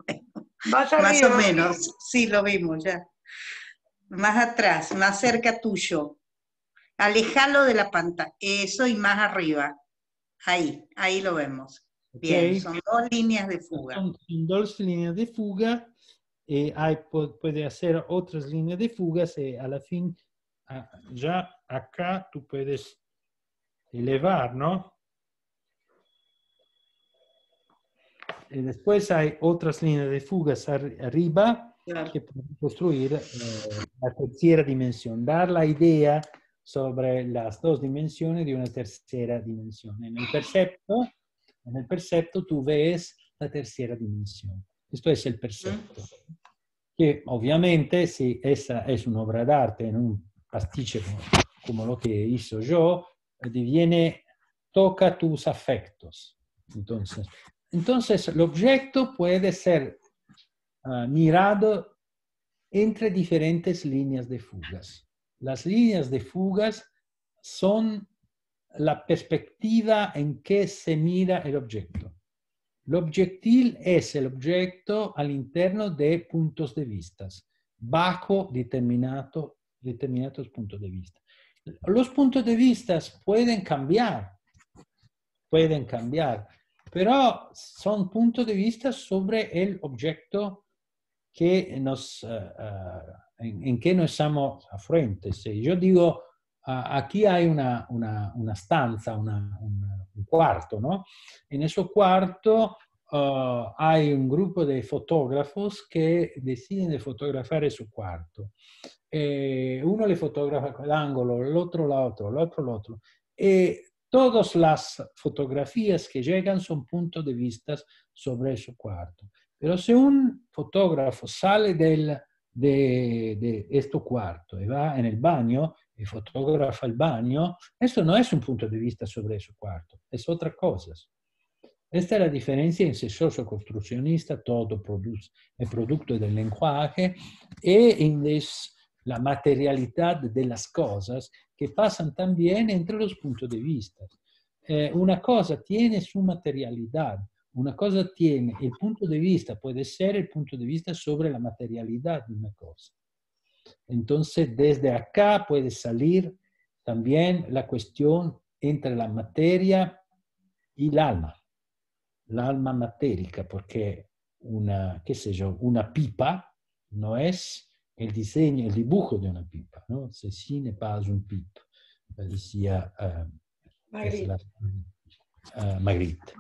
S1: Bueno,
S5: Más
S1: más
S5: arriba.
S1: o menos. Sí, lo vimos ya. Más atrás, más cerca tuyo. Alejalo de la pantalla. Eso y más arriba. Ahí lo vemos. Bien,
S2: Okay.
S1: son dos líneas de fuga.
S2: Son dos líneas de fuga y puede hacer otras líneas de fugas y a la fin ya acá tú puedes elevar, ¿no? Y después hay otras líneas de fugas arriba
S1: Claro.
S2: que pueden construir la tercera dimensión, dar la idea sobre las dos dimensiones de una tercera dimensión. En el percepto tú ves la tercera dimensión. Esto es el percepto. que obviamente si esa es una obra de arte en un pastiche como lo que hizo yo, toca tus afectos. Entonces el objeto puede ser mirado entre diferentes líneas de fugas. Las líneas de fugas son la perspectiva en que se mira el objeto. L'objectil es el objeto al interno de puntos de vista, bajo determinados puntos de vista. Los puntos de vista pueden cambiar, pero son puntos de vista sobre el objeto que en que nos estamos a frente. Si yo digo, aquí hay una stanza, un cuarto, ¿no? En ese cuarto hay un grupo de fotógrafos que deciden de fotografar ese cuarto. Uno le fotografa el ángulo, el otro el otro. Todas las fotografías que llegan son puntos de vista sobre ese cuarto. Pero si un fotógrafo sale de este cuarto y va en el baño y fotografa el baño, eso no es un punto de vista sobre ese cuarto, es otra cosa. Esta es la diferencia en ser socioconstruccionista, todo es producto del lenguaje y en la materialidad de las cosas que pasan también entre los puntos de vista. Una cosa tiene su materialidad. Una cosa tiene, el punto de vista puede ser el punto de vista sobre la materialidad de una cosa. Entonces, desde acá puede salir también la cuestión entre la materia y el alma matérica, porque qué sé yo, una pipa no es el diseño, el dibujo de una pipa, ¿no? Ceci n'est pas une pipe, decía Magritte.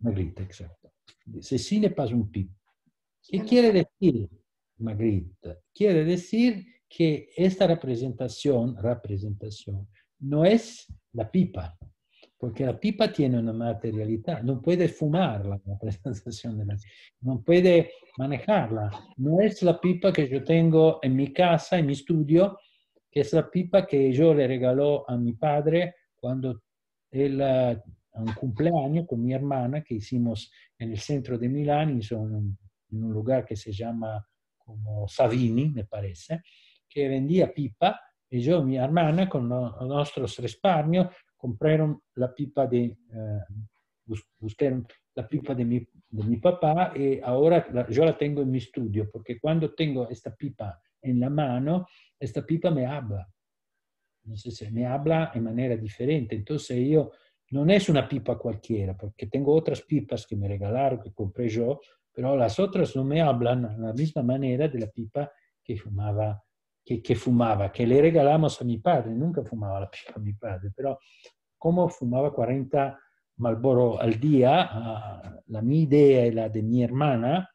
S2: Magritte, exacto. Ceci n'est pas un pipe. ¿Qué quiere decir Magritte? Quiere decir que esta representación no es la pipa, porque la pipa tiene una materialidad, no puede fumar la representación no puede manejarla. No es la pipa que yo tengo en mi casa, en mi estudio, que es la pipa que yo le regaló a mi padre cuando él a un cumpleaños con mi hermana que hicimos en el centro de Milán, en un lugar que se llama como Savini, me parece, que vendía pipa, y yo y mi hermana con nuestros risparmios compraron la pipa buscaron la pipa de mi papá y ahora yo la tengo en mi estudio, porque cuando tengo esta pipa en la mano, esta pipa me habla. Entonces me habla en manera diferente. Entonces yo, no es una pipa cualquiera, porque tengo otras pipas que me regalaron, que compré yo, pero las otras no me hablan de la misma manera de la pipa que fumaba, que le regalamos a mi padre. Nunca fumaba la pipa a mi padre, pero como fumaba 40 Marlboro al día, la mi idea y la de mi hermana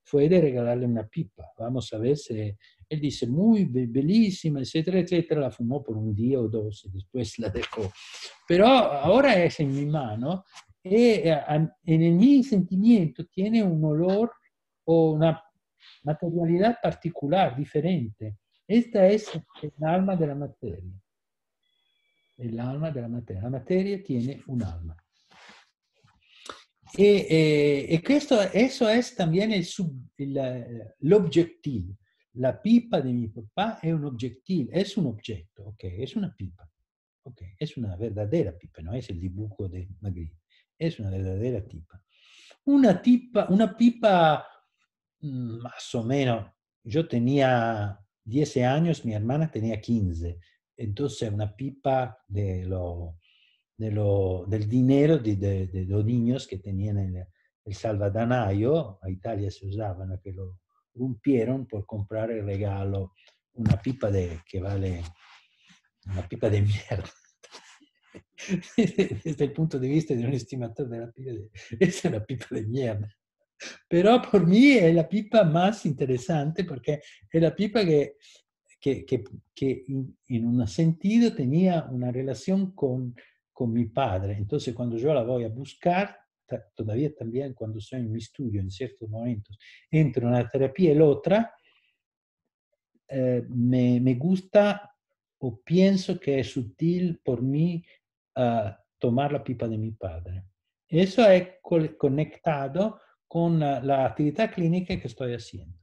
S2: fue de regalarle una pipa. Vamos a ver si... Él dice, muy bellísima, etcétera, etcétera. La fumó por un día o dos y después la dejó. Pero ahora es en mi mano y en mi sentimiento tiene un olor o una materialidad particular, diferente. Esta es el alma de la materia. El alma de la materia. La materia tiene un alma. Y eso es también el objetivo. La pipa de mi papá es un objetivo, es un objeto, ok, es una pipa, ok, es una verdadera pipa, no es el dibujo de Magritte, es una verdadera pipa. Una pipa más o menos, yo tenía 10 años, mi hermana tenía 15, entonces una pipa del dinero de los niños que tenían el salvadanaio, a Italia se usaban, que lo rompieron por comprar el regalo, una pipa que vale una pipa de mierda. Desde el punto de vista de un estimador de la pipa, es una pipa de mierda. Pero por mí es la pipa más interesante porque es la pipa que en un sentido tenía una relación con mi padre. Entonces cuando yo la voy a buscar, todavía también cuando estoy en mi estudio, en ciertos momentos, entro en una terapia y la otra, me gusta o pienso que es útil por mí tomar la pipa de mi padre. Eso es conectado con la actividad clínica que estoy haciendo.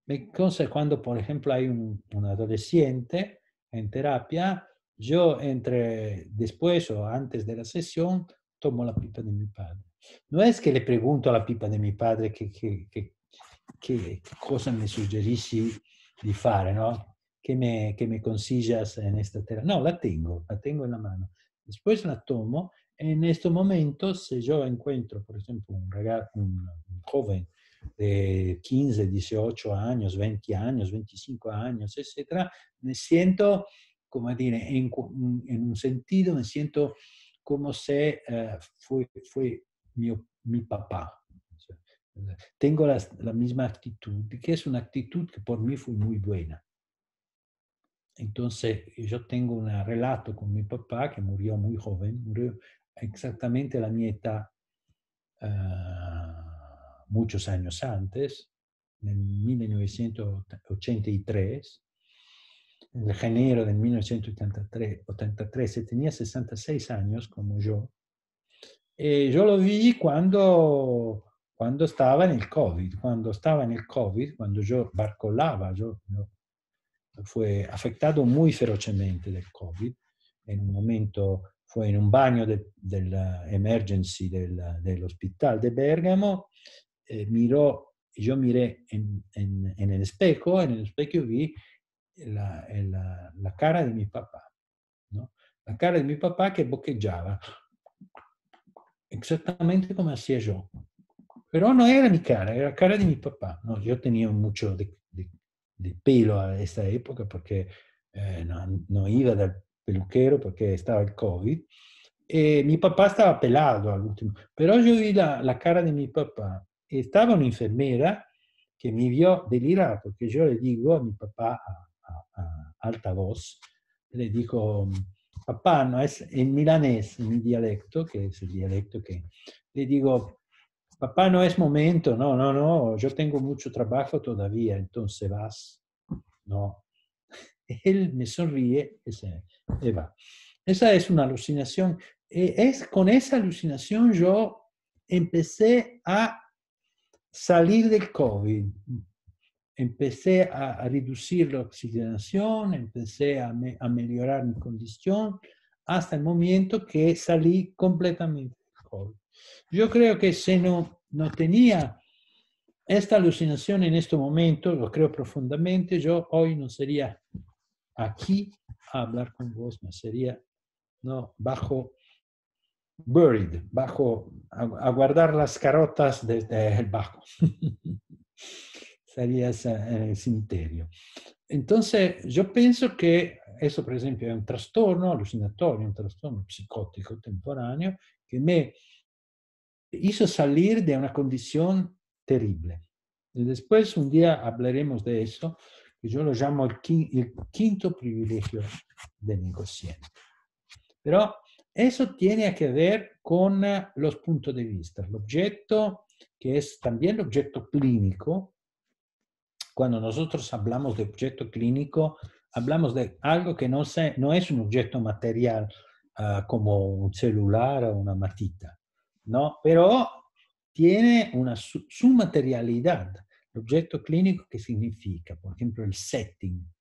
S2: Entonces, cuando, por ejemplo, hay un adolescente en terapia, yo después o antes de la sesión tomo la pipa de mi padre. No es que le pregunto a la pipa de mi padre che cosa mi suggerisci di fare, no? ¿Qué me consiglias en esta terapia? No, la tengo en la mano. Después la tomo. En estos momentos, si yo encuentro, por ejemplo, un joven de 15, 18 años, 20 años, 25 años, etc., me siento, come dire, en un sentido, me siento como si fue mi papá. Tengo la misma actitud, que es una actitud que por mí fue muy buena. Entonces, yo tengo un relato con mi papá, que murió muy joven, murió exactamente a la mi edad, muchos años antes, en 1983, en enero de 1983, se tenía 66 años como yo, y yo lo vi cuando estaba en el COVID, cuando yo barcolaba, yo fue afectado muy ferozmente del COVID. En un momento fue en un baño del emergency del hospital de Bergamo, yo miré en el espejo vi la cara de mi papá, ¿no? La cara de mi papá que boqueaba, exactamente como hacía yo. Pero no era mi cara, era la cara de mi papá, ¿no? Yo tenía mucho de pelo a esta época porque no iba del peluquero porque estaba el COVID. Mi papá estaba pelado al último, pero yo vi la cara de mi papá. Estaba una enfermera que me vio delirar porque yo le digo a mi papá a alta voz, le digo, papá, no es en milanés, en mi dialecto, que es el dialecto que le digo, papá, no es momento, no, yo tengo mucho trabajo todavía, entonces vas. No. Él me sonríe y va. Esa es una alucinación. Con esa alucinación yo empecé a salir del COVID. Empecé a reducir la oxigenación, empecé a mejorar mi condición hasta el momento que salí completamente del COVID. Yo creo que si no tenía esta alucinación en este momento, lo creo profundamente, yo hoy no sería aquí a hablar con vos, no sería, no, buried, a guardar las carotas desde el bajo. Estarías en el cementerio. Entonces, yo pienso que eso, por ejemplo, es un trastorno alucinatorio, un trastorno psicótico temporáneo que me hizo salir de una condición terrible. Y después un día hablaremos de eso, que yo lo llamo el quinto privilegio del inconsciente. Pero eso tiene que ver con los puntos de vista. El objeto, que es también el objeto clínico, cuando nosotros hablamos de objeto clínico, hablamos de algo que no es un objeto material como un celular o una matita, ¿no? Pero tiene su materialidad. El objeto clínico, ¿qué significa? Por ejemplo, el setting,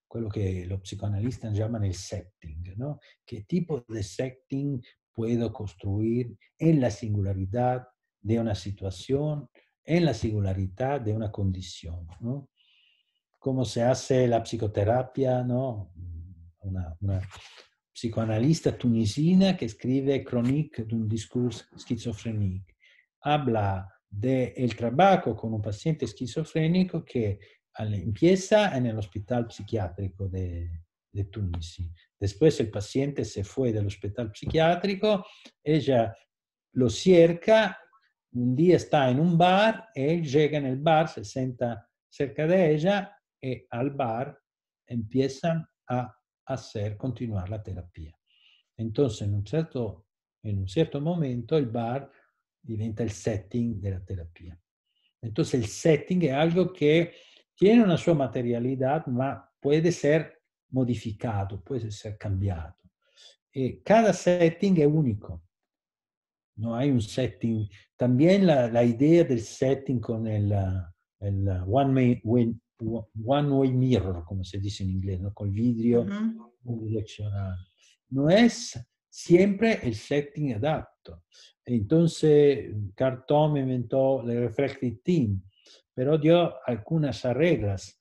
S2: quello che los psicoanalistas llaman el setting, ¿no? ¿Qué tipo de setting puedo construir en la singularidad de una situación, en la singularidad de una condición, ¿no? Cómo se hace la psicoterapia, ¿no? Una psicoanalista tunisina que escribe Chronique d'un discours schizophrénique. Habla del trabajo con un paciente esquizofrénico que empieza en el hospital psiquiátrico de Tunisi. Después el paciente se fue del hospital psiquiátrico, ella lo cerca, un día está en un bar, él llega en el bar, se sienta cerca de ella y al bar empiezan a continuar la terapia. Entonces, en un cierto momento el bar diventa el setting de la terapia. Entonces el setting es algo que tiene una sua materialidad, ma puede ser modificado, puede ser cambiado. Y cada setting es único. No hay un setting. También la idea del setting con el one way mirror, como se dice en inglés, ¿no? Con el vidrio unidireccional. No es siempre el setting adapto. Entonces, Cartón inventó el Reflective Team, pero dio algunas reglas.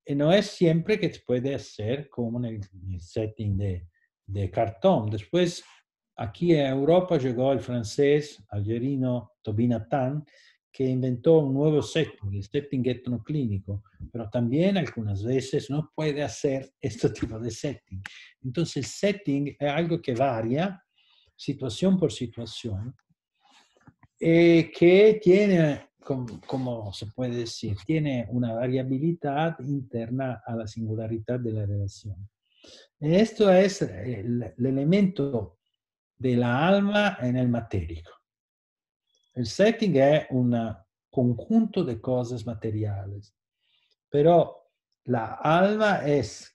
S2: Y no es siempre que se puede hacer como en el setting de Cartón. Después, aquí en Europa llegó el francés algerino Tobin Attan, que inventó un nuevo setting, el setting etnoclínico, pero también algunas veces no puede hacer este tipo de setting. Entonces el setting es algo que varía situación por situación, que tiene, como se puede decir, tiene una variabilidad interna a la singularidad de la relación. Esto es el elemento de la alma en el matérico. El setting es un conjunto de cosas materiales, pero la alma es,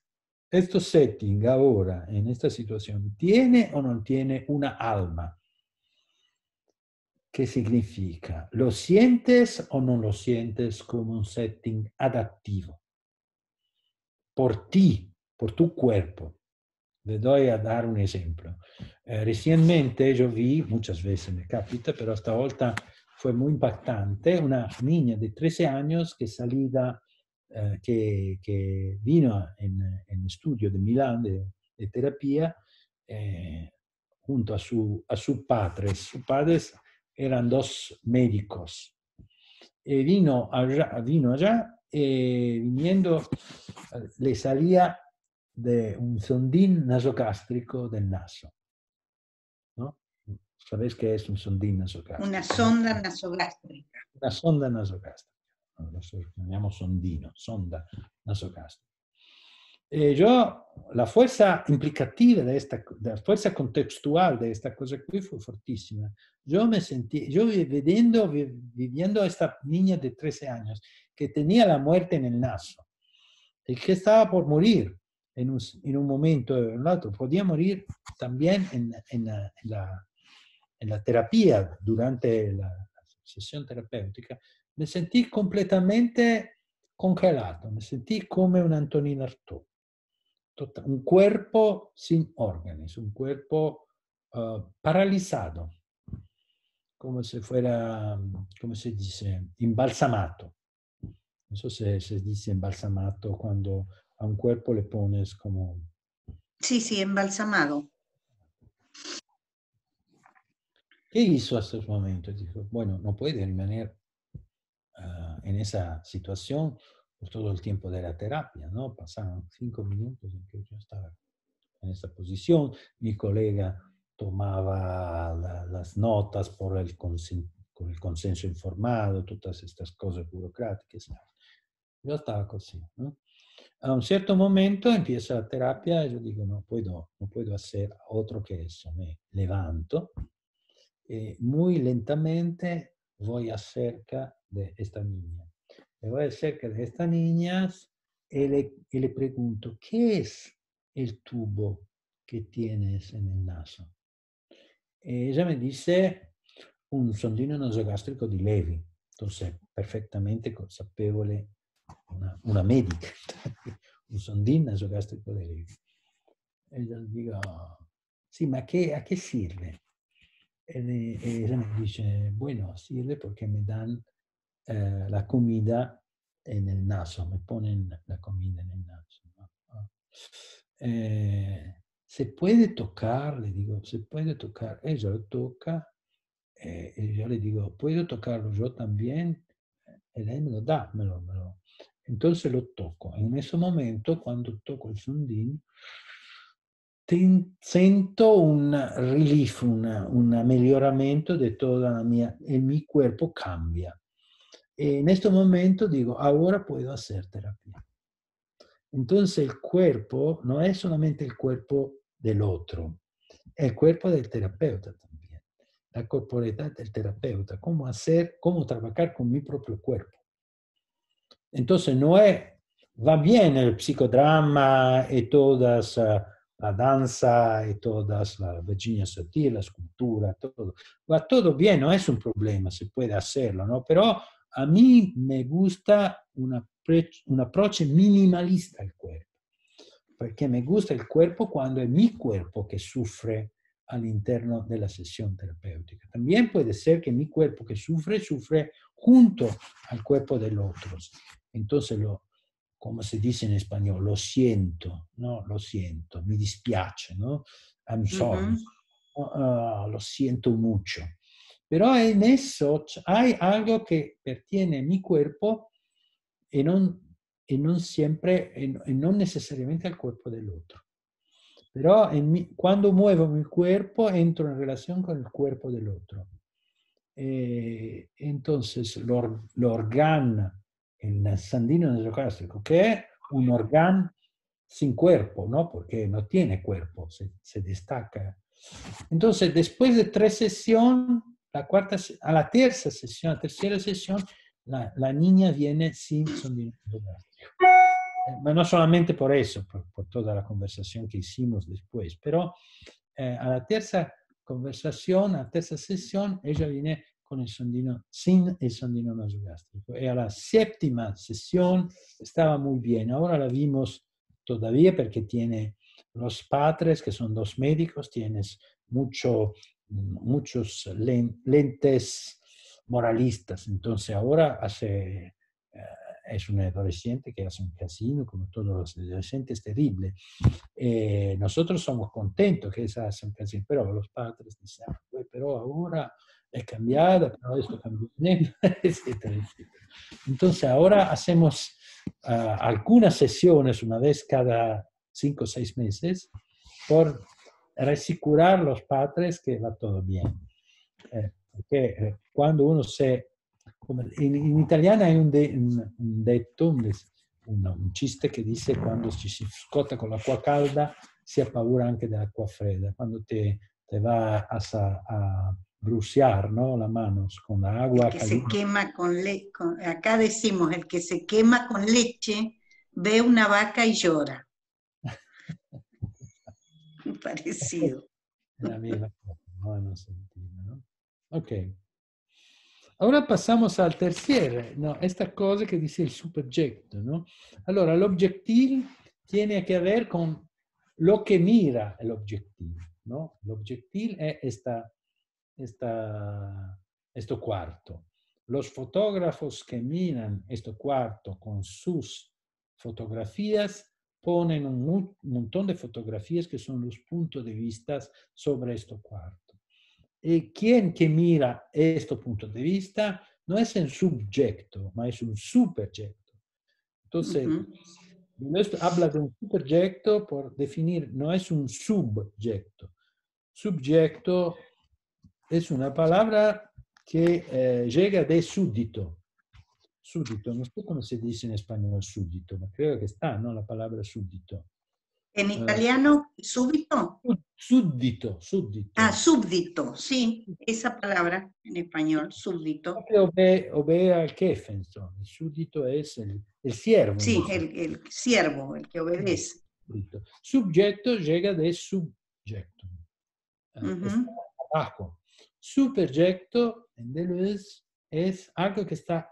S2: este setting ahora, en esta situación, ¿tiene o no tiene una alma? ¿Qué significa? ¿Lo sientes o no lo sientes como un setting adaptivo? Por ti, por tu cuerpo. Le doy a dar un ejemplo. Recientemente yo vi, muchas veces me capita, pero esta volta fue muy impactante, una niña de 13 años que salida, que vino en estudio de Milán de terapia junto a su padre. Sus padres eran dos médicos. Vino allá y viniendo le salía de un sondín nasogástrico del naso, ¿no? ¿Sabéis qué es un sondín nasogástrico?
S1: Una sonda nasogástrica.
S2: Una sonda nasogástrica. Nosotros llamamos sondino, sonda nasogástrica. La fuerza implicativa la fuerza contextual de esta cosa aquí fue fortísima. Yo viviendo a esta niña de 13 años que tenía la muerte en el naso y que estaba por morir en un momento o en el otro, podía morir también en la terapia, durante la sesión terapéutica, me sentí completamente congelado, me sentí come un Antonin Artaud. Un cuerpo sin órganos, un cuerpo paralizado, como si fuera, ¿cómo se dice? Embalsamato. No sé si se dice embalsamato cuando a un cuerpo le pones como...
S1: Sí, embalsamado.
S2: ¿Qué hizo hasta ese momento? Dijo, bueno, no puede permanecer en esa situación por todo el tiempo de la terapia, ¿no? Pasaron 5 minutos en que yo estaba en esta posición, mi colega tomaba las notas con el consenso informado, todas estas cosas burocráticas. Yo estaba así, ¿no? A un cierto momento empieza la terapia y yo digo, no puedo hacer otro que eso. Me levanto y muy lentamente voy acerca de esta niña. Le voy acerca de esta niña y le pregunto, ¿qué es el tubo que tienes en el naso? Y ella me dice un sondino nasogástrico di Levi. Entonces, perfectamente consapevole, una médica, un sondino nasogástrico di Levi. E yo le digo, sí, ma ¿a qué sirve? Y ella me dice, bueno, sirve porque me dan la comida en el naso, me ponen la comida en el naso, ¿no? ¿Se puede tocar? Le digo, ¿se puede tocar? Ella lo toca y yo le digo, ¿puedo tocarlo yo también? Y lei me lo da, Entonces lo toco. En ese momento, cuando toco el sondín, sento un relief, un miglioramento de toda la mia, e mi cuerpo cambia. Y en este momento digo, ahora puedo hacer terapia. Entonces el cuerpo no es solamente el cuerpo del otro, el cuerpo del terapeuta también, la corporalidad del terapeuta, cómo trabajar con mi propio cuerpo. Entonces, no es, va bien el psicodrama y todas la danza y todas la Virginia Satir, la escultura, todo. Va todo bien, no es un problema, se puede hacerlo, ¿no? Pero a mí me gusta un approach minimalista al cuerpo, porque me gusta el cuerpo cuando es mi cuerpo que sufre all'interno della sessione terapeutica. También puede ser que mi cuerpo que sufre junto al cuerpo del otro. Entonces, como se dice en español, lo siento, ¿no? Lo siento, mi dispiace, ¿no? I'm sorry, lo siento mucho. Pero en eso hay algo que pertiene a mi cuerpo y non siempre, e non necesariamente al cuerpo dell'altro. Però quando muevo mi cuerpo entro in relazione con il cuerpo dell'altro. Entonces, l'orgán, el sandino nasogástrico, que es un orgán sin cuerpo, ¿no? Porque no tiene cuerpo, se destaca. Entonces, después de 3 sesiones, a la tercera sesión, la niña viene sin sandino nasogástrico. Ma no solamente por eso, por toda la conversación que hicimos después, pero a la tercera conversación, a la tercera sesión, ella viene con el sondino, sin el sondino nasogástrico. Y a la séptima sesión estaba muy bien. Ahora la vimos todavía porque tiene los padres, que son 2 médicos, tienes muchos lentes moralistas. Entonces ahora es un adolescente que hace un casino, como todos los adolescentes, terrible. Nosotros somos contentos que ella hace un casino, pero los padres dicen, pero ahora es cambiada, pero esto cambió, etcétera, etcétera. Entonces ahora hacemos algunas sesiones una vez cada 5 o 6 meses por asegurar a los padres que va todo bien. Porque cuando uno in italiano hay un detto, un chiste che dice quando ci si scotta con l'acqua calda si ha paura anche dell'acqua fredda. Quando te va a bruciar, ¿no? La mano con la agua
S1: caliente.
S2: Se
S1: quema acá decimos, el que se quema con leche ve una vaca y llora. Parecido.
S2: La misma cosa, no sentido, ¿no? Ok. Ahora pasamos al tercer, ¿no? Esta cosa que dice el subjecto, ¿no? Allora, l'objective tiene que ver con lo que mira el objetivo, ¿no? L'objective es esto cuarto. Los fotógrafos que miran este cuarto con sus fotografías ponen un montón de fotografías que son los puntos de vista sobre este cuarto. Y quien que mira este punto de vista no es un subjecto, ma es un superjecto. Entonces, habla de un superjecto por definir, no es un subjecto. Subjecto es una palabra que llega de súdito. Súdito, no sé cómo se dice en español súdito, ma creo que está, ¿no? La palabra súdito.
S1: En italiano, súbito.
S2: Súdito.
S1: Ah, súbdito, sí, esa palabra en español, súbdito.
S2: Obedece al jefe, insomma. Il súdito es el siervo.
S1: Sí, el siervo, el que obedece.
S2: Subjecto llega de subjecto. Está abajo. Superjecto, en Deleuze, es algo que está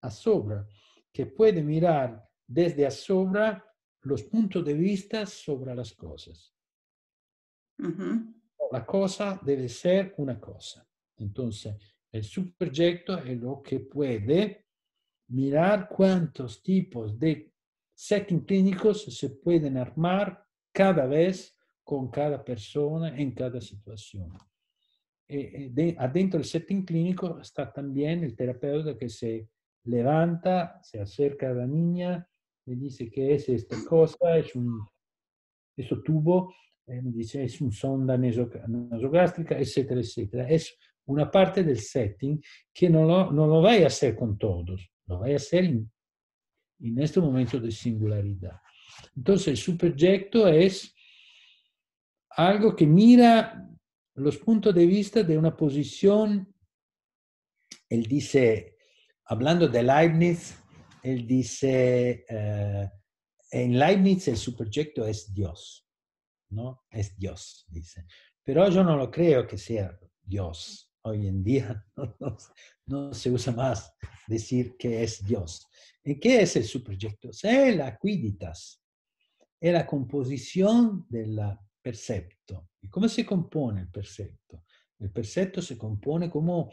S2: a sobra, que puede mirar desde a sobra los puntos de vista sobre las cosas. La cosa debe ser una cosa. Entonces, el superjecto es lo que puede mirar cuántos tipos de settings clínicos se pueden armar cada vez con cada persona en cada situación. Adentro del setting clínico está también el terapeuta que se levanta, se acerca a la niña, le dice que es esta cosa, es questo tubo, mi dice es un sonda nasogástrica, etcétera, etcétera. Es una parte del setting que no lo vai a hacer con todos, lo vai a hacer en este momento de singularidad. Entonces, el superjecto es algo que mira los puntos de vista de una posición. Él dice, hablando de Leibniz, él dice, en Leibniz el superobjeto es Dios, ¿no? Es Dios, dice. Pero yo no lo creo que sea Dios. Hoy en día no se usa más decir que es Dios. ¿Y qué es el superobjeto? Es la quiditas, es la composición del percepto. ¿Y cómo se compone el percepto? El percepto se compone como,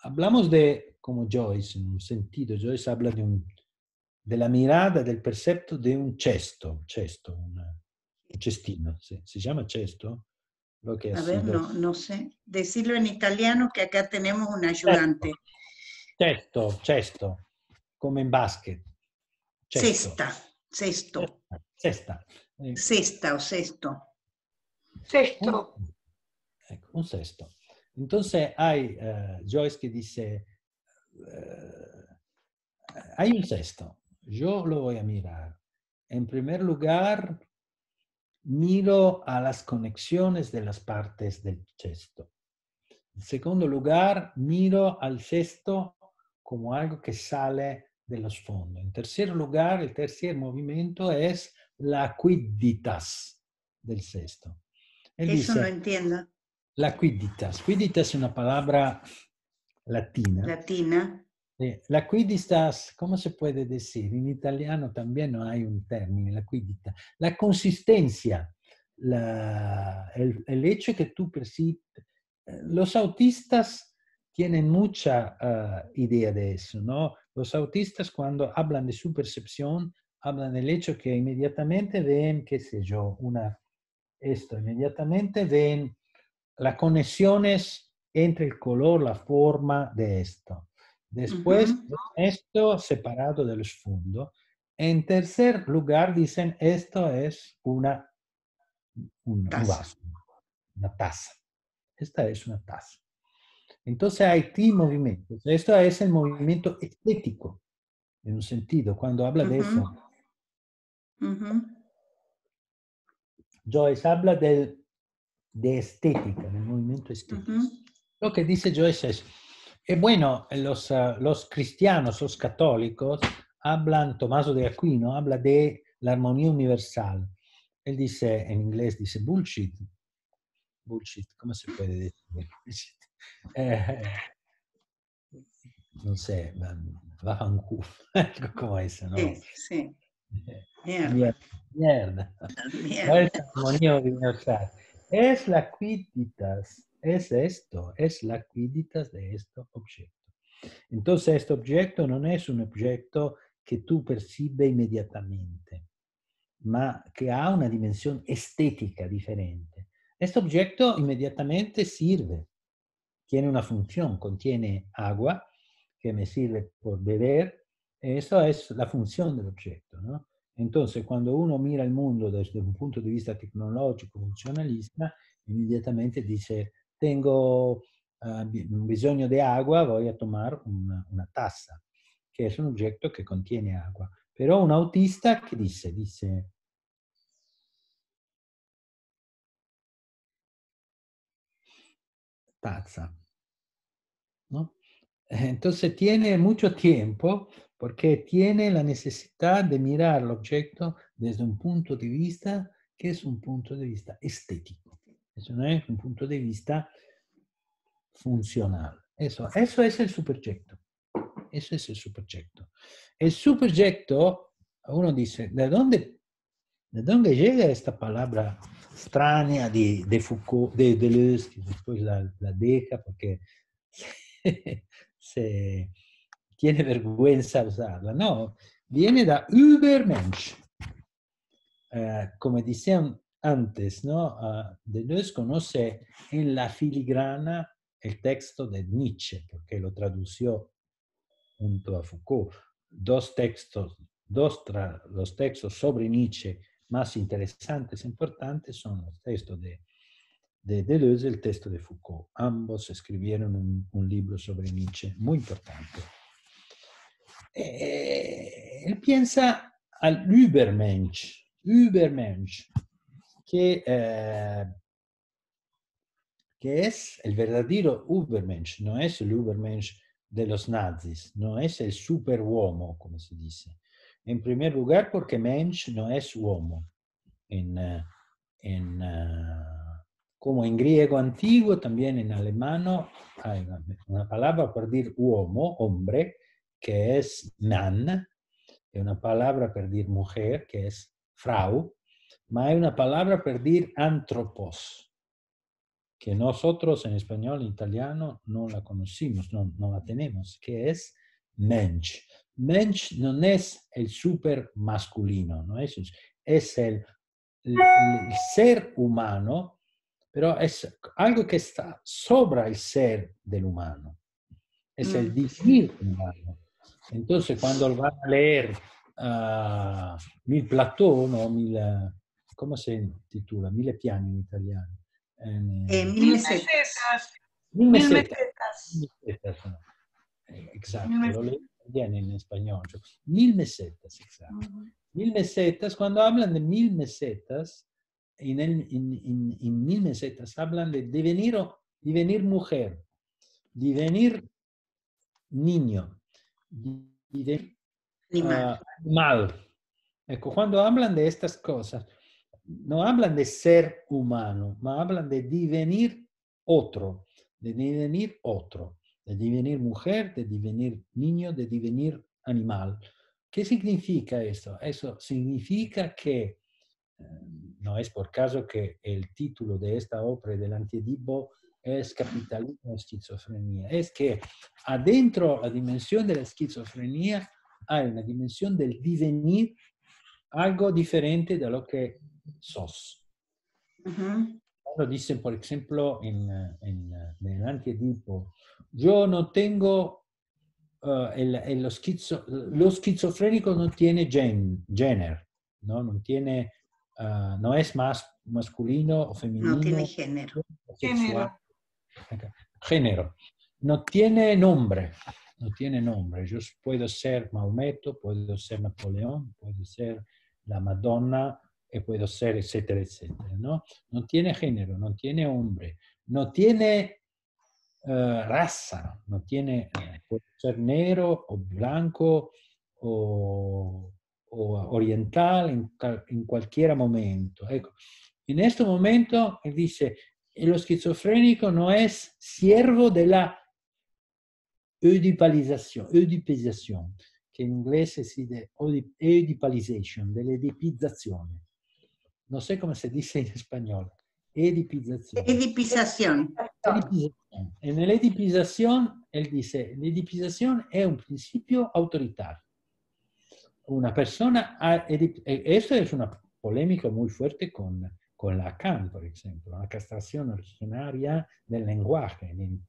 S2: hablamos de, como Joyce, en un sentido, Joyce habla de la mirada del percepto de un cesto, un cestino, se llama cesto, lo que ha
S1: A ver,
S2: sido.
S1: no sé. Decirlo en italiano que acá tenemos un ayudante.
S2: Cesto, come in basket. Cesto.
S1: Cesto.
S2: Cesta.
S1: Cesta o cesto.
S5: Cesto.
S2: Ecco, un cesto. Entonces hay Joyce que dice, hay un cesto, yo lo voy a mirar. En primer lugar, miro a las conexiones de las partes del cesto. En segundo lugar, miro al cesto como algo que sale de los fondos. En tercer lugar, el tercer movimiento es la quiditas del cesto. Él
S1: Eso no
S2: dice,
S1: entiendo.
S2: la quiditas. Quiditas es una palabra latina.
S1: Latina.
S2: La quiditas, ¿cómo se puede decir? En italiano también no hay un término, la quidita. La consistencia, el hecho que tú percibes. Los autistas tienen mucha idea de eso, ¿no? Los autistas cuando hablan de su percepción, hablan del hecho que inmediatamente ven, qué sé yo, inmediatamente ven las conexiones entre el color, la forma de esto. Después, esto separado del fondo. En tercer lugar, dicen, esto es un vaso, una taza. Esta es una taza. Entonces hay tres movimientos. Esto es el movimiento estético, en un sentido. Cuando habla de eso, Joyce habla de estética, del movimiento estético. Lo que dice Joyce es, bueno, los cristianos, los católicos, hablan, Tommaso de Aquino, habla de la armonía universal. Él dice, en inglés, dice bullshit. Bullshit, ¿cómo se puede decir? Bullshit. No sé, Bajancu, algo como eso, ¿no?
S1: Sí. Mierda.
S2: Mierda. No es armonía universal. Es la quiditas, es esto, es la quiditas de este objeto. Entonces, este objeto no es un objeto que tú percibes inmediatamente, ma que ha una dimensión estética diferente. Este objeto inmediatamente sirve, tiene una función, contiene agua que me sirve por beber. Eso es la función del objeto, ¿no? Entonces, cuando uno mira el mundo desde un punto de vista tecnológico, funcionalista, inmediatamente dice, tengo bisogno de agua, voy a tomar una taza, que es un objeto que contiene agua. Pero un autista, ¿qué dice? Dice, taza, ¿no? Entonces tiene mucho tiempo porque tiene la necesidad de mirar el objeto desde un punto de vista que es un punto de vista estético. Eso no es un punto de vista funcional. Eso es el superobjeto. Eso es el superobjeto. El superobjeto, uno dice, ¿de dónde llega esta palabra extraña de Foucault, de Deleuze, que después la deja porque se tiene vergüenza usarla? No, viene da Übermensch. Como decían antes, ¿no? Deleuze conoce en la filigrana el texto de Nietzsche, porque lo tradució junto a Foucault. Los textos sobre Nietzsche más interesantes e importantes son los textos de Deleuze y el texto de Foucault. Ambos escribieron un libro sobre Nietzsche muy importante. Él piensa al Übermensch. Übermensch. que es el verdadero Übermensch, no es el Übermensch de los nazis, no es el superuomo, como se dice. En primer lugar, porque Mensch no es uomo. Como en griego antiguo, también en alemán hay una palabra para decir uomo, hombre, que es Mann, y una palabra para decir mujer, que es Frau, ma hay una palabra para decir antropos, que nosotros en español, en italiano, no la conocimos, no la tenemos, que es Mensch. Mensch no es el super masculino, no es el ser humano, pero es algo que está sobre el ser del humano. Es el divenir humano. Entonces, cuando van a leer Mil Platón o ¿cómo se titula? Mille piani en italiano.
S1: Mil mesetas.
S2: Mil
S5: Mil
S2: mesetas.
S5: mesetas.
S2: Mil mesetas, no. Exacto,
S5: Mil
S2: lo leo bien en español. Mil mesetas, exacto. Mil mesetas, cuando hablan de mil mesetas, en mil mesetas hablan de devenir mujer, devenir niño, devenir animal. Ecco, cuando hablan de estas cosas, no hablan de ser humano, ma hablan de devenir otro, de devenir otro, de devenir mujer, de devenir niño, de devenir animal. ¿Qué significa esto? Eso significa que, no es por caso que el título de esta obra del Antiedipo es Capitalismo y Esquizofrenia. Es que adentro la dimensión de la esquizofrenia hay una dimensión del devenir algo diferente de lo que sos. Cuando dicen, por ejemplo, en el Antiedipo, yo no tengo, lo esquizofrénico no tiene género, ¿no? No es más masculino o femenino.
S1: No tiene género.
S2: Sexual. Género. No tiene nombre. No tiene nombre. Yo puedo ser Maometto, puedo ser Napoleón, puedo ser la Madonna, y puedo ser, etcétera, etcétera, ¿no? No tiene género, no tiene hombre, no tiene raza, no tiene, puede ser negro o blanco o oriental en cualquier momento. Ecco. En este momento, él dice, lo esquizofrénico no es siervo de la oedipalización, que en inglés se dice oedipalization, de la edipizazione. No sé cómo se dice en español. Edipización.
S1: Edipización.
S2: En la edipización, él dice, la edipización es un principio autoritario. Una persona, esto es una polémica muy fuerte con Lacan, por ejemplo, la castración originaria del lenguaje, el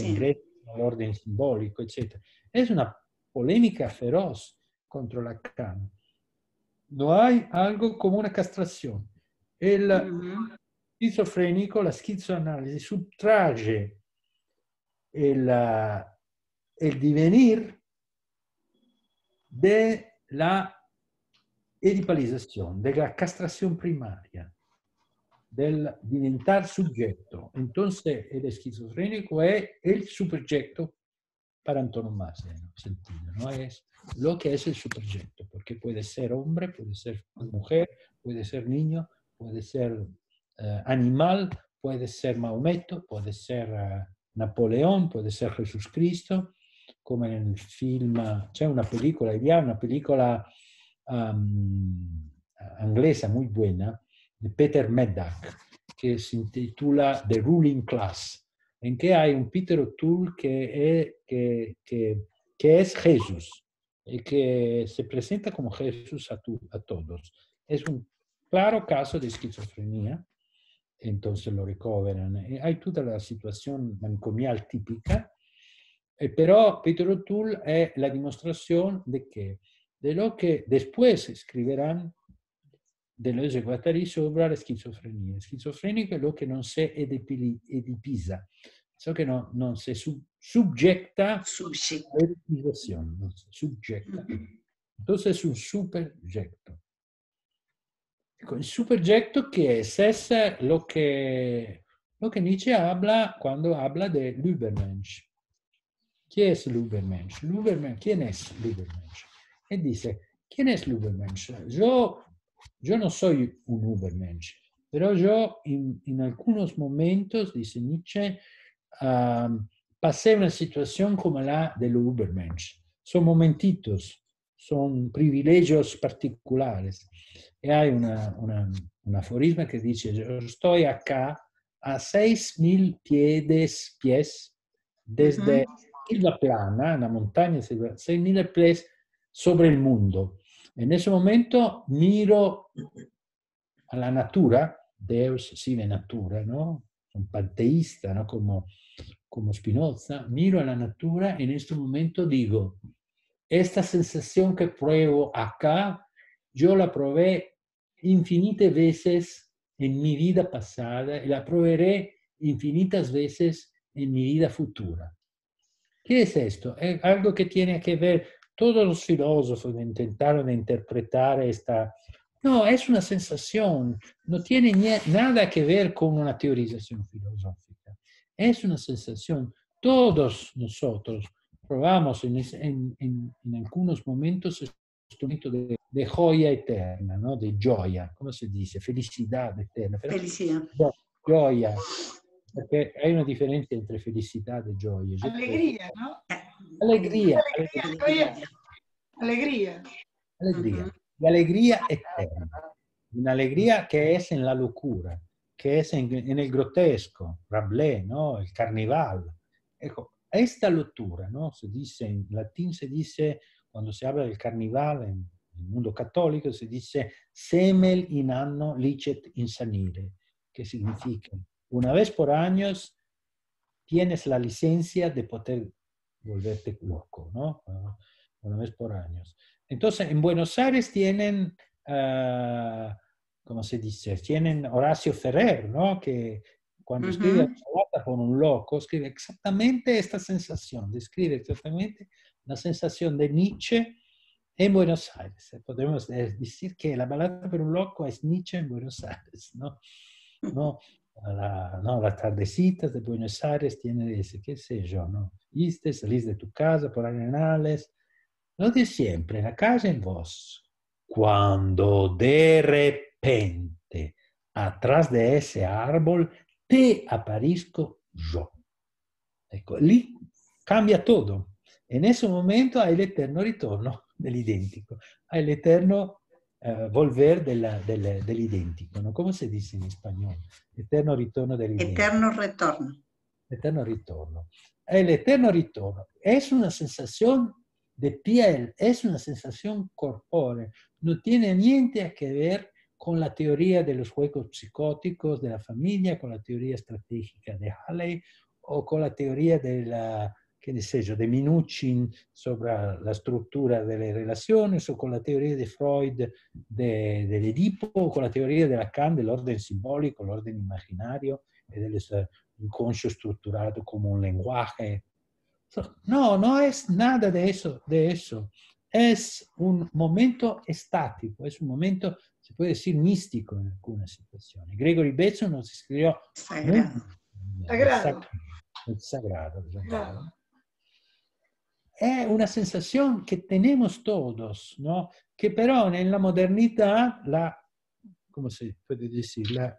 S2: ingreso al orden simbólico, etc. Es una polémica feroz contra Lacan. No hay algo como una castración. El esquizofrénico, la esquizoanálisis, subtrae el devenir de la edipalización, de la castración primaria, del diventar sujeto. Entonces, el esquizofrénico es el sujeto para antonomasia, en un sentido, ¿no? Es lo que es el sujeto, porque puede ser hombre, puede ser mujer, puede ser niño, puede ser animal, puede ser Maometto, puede ser Napoleón, puede ser Jesús Cristo, come nel film, c'è una pellicola inglese muy buena, de Peter Medak, que se intitula The Ruling Class, en que hay un Peter O'Toole que es Jesús y que se presenta como Jesús a todos. Es un claro caso de esquizofrenia, entonces lo recoveran. Hay toda la situación manicomial típica, pero Peter O'Toole es la demostración de lo que después escribirán Deleuze y Guattari sobre la esquizofrenia. Esquizofrénico es lo que no se edipiza, eso que no se subyecta a la edipización, no se subyecta. Entonces es un superyecto. El superyecto que es lo que Nietzsche habla cuando habla de l'Übermensch. ¿Quién es l'Übermensch? ¿Quién es l'Übermensch? Él dice, ¿quién es l'Übermensch? Yo no soy un Übermensch, pero yo en algunos momentos, dice Nietzsche, pasé una situación como la del Übermensch. Son momentitos, son privilegios particulares. Y hay un aforisma que dice, yo estoy acá a 6.000 pies desde Isla Plana, la montaña, 6.000 pies sobre el mundo. En ese momento miro a la natura, Deus sive natura, ¿no? Un panteísta, ¿no? Como Spinoza, miro a la natura y en este momento digo, esta sensación que pruebo acá, yo la probé infinitas veces en mi vida pasada y la probaré infinitas veces en mi vida futura. ¿Qué es esto? Es algo que tiene que ver, todos los filósofos intentaron interpretar esta... No, es una sensación, no tiene nada que ver con una teorización filosófica. Es una sensación. Todos nosotros probamos en algunos momentos este momento de joya eterna, ¿no? De joya, ¿cómo se dice? Felicidad eterna.
S1: Felicidad.
S2: Gioia, perché hay una differenza entre felicità e gioia.
S5: Alegría, ¿no?
S2: Alegría.
S5: Alegría.
S2: Alegría. La alegría eterna. Una alegría que es en la locura, que es en el grotesco, Rabelais, ¿no? El carnaval. Ecco, esta locura, ¿no? Se dice, en latín se dice, cuando se habla del carnaval en el mundo católico, se dice semel in anno licet insanire, que significa, una vez por año tienes la licencia de poder volverte loco, ¿no? Una vez por año. Entonces, en Buenos Aires tienen, ¿cómo se dice? Tienen Horacio Ferrer, ¿no? Que cuando escribe La Salata con un loco, escribe exactamente esta sensación, describe exactamente la sensación de Nietzsche en Buenos Aires. Podemos decir que La Balada per un loco es Nietzsche en Buenos Aires, ¿no? ¿No? Las tardecitas de Buenos Aires tiene ese, qué sé yo, ¿no? Viste, salís de tu casa por Arenales, lo de siempre, en la calle en vos. Cuando de repente, atrás de ese árbol, te aparezco yo. Ecco, lì cambia todo. En ese momento hay el eterno ritorno dell'identico, hay el eterno volver dell'identico, ¿no? ¿Cómo se dice en español? Eterno ritorno dell'identico.
S1: Eterno retorno.
S2: Eterno ritorno. El eterno ritorno es una sensación de piel, es una sensación corpórea, no tiene niente que ver con la teoría de los juegos psicóticos de la familia, con la teoría estratégica de Halley o con la teoría de la, qué sé yo, de Minuchin sobre la estructura de las relaciones o con la teoría de Freud del Edipo o con la teoría de Lacan del orden simbólico, el orden imaginario y del inconscio estructurado como un lenguaje. No, no es nada de eso. Es un momento estático, es un momento, se puede decir, místico en algunas situaciones. Gregory Bateson nos escribió
S1: Sagrado.
S2: El sagrado. Es una sensación que tenemos todos, ¿no? Que pero en la modernidad ¿cómo se puede decir? La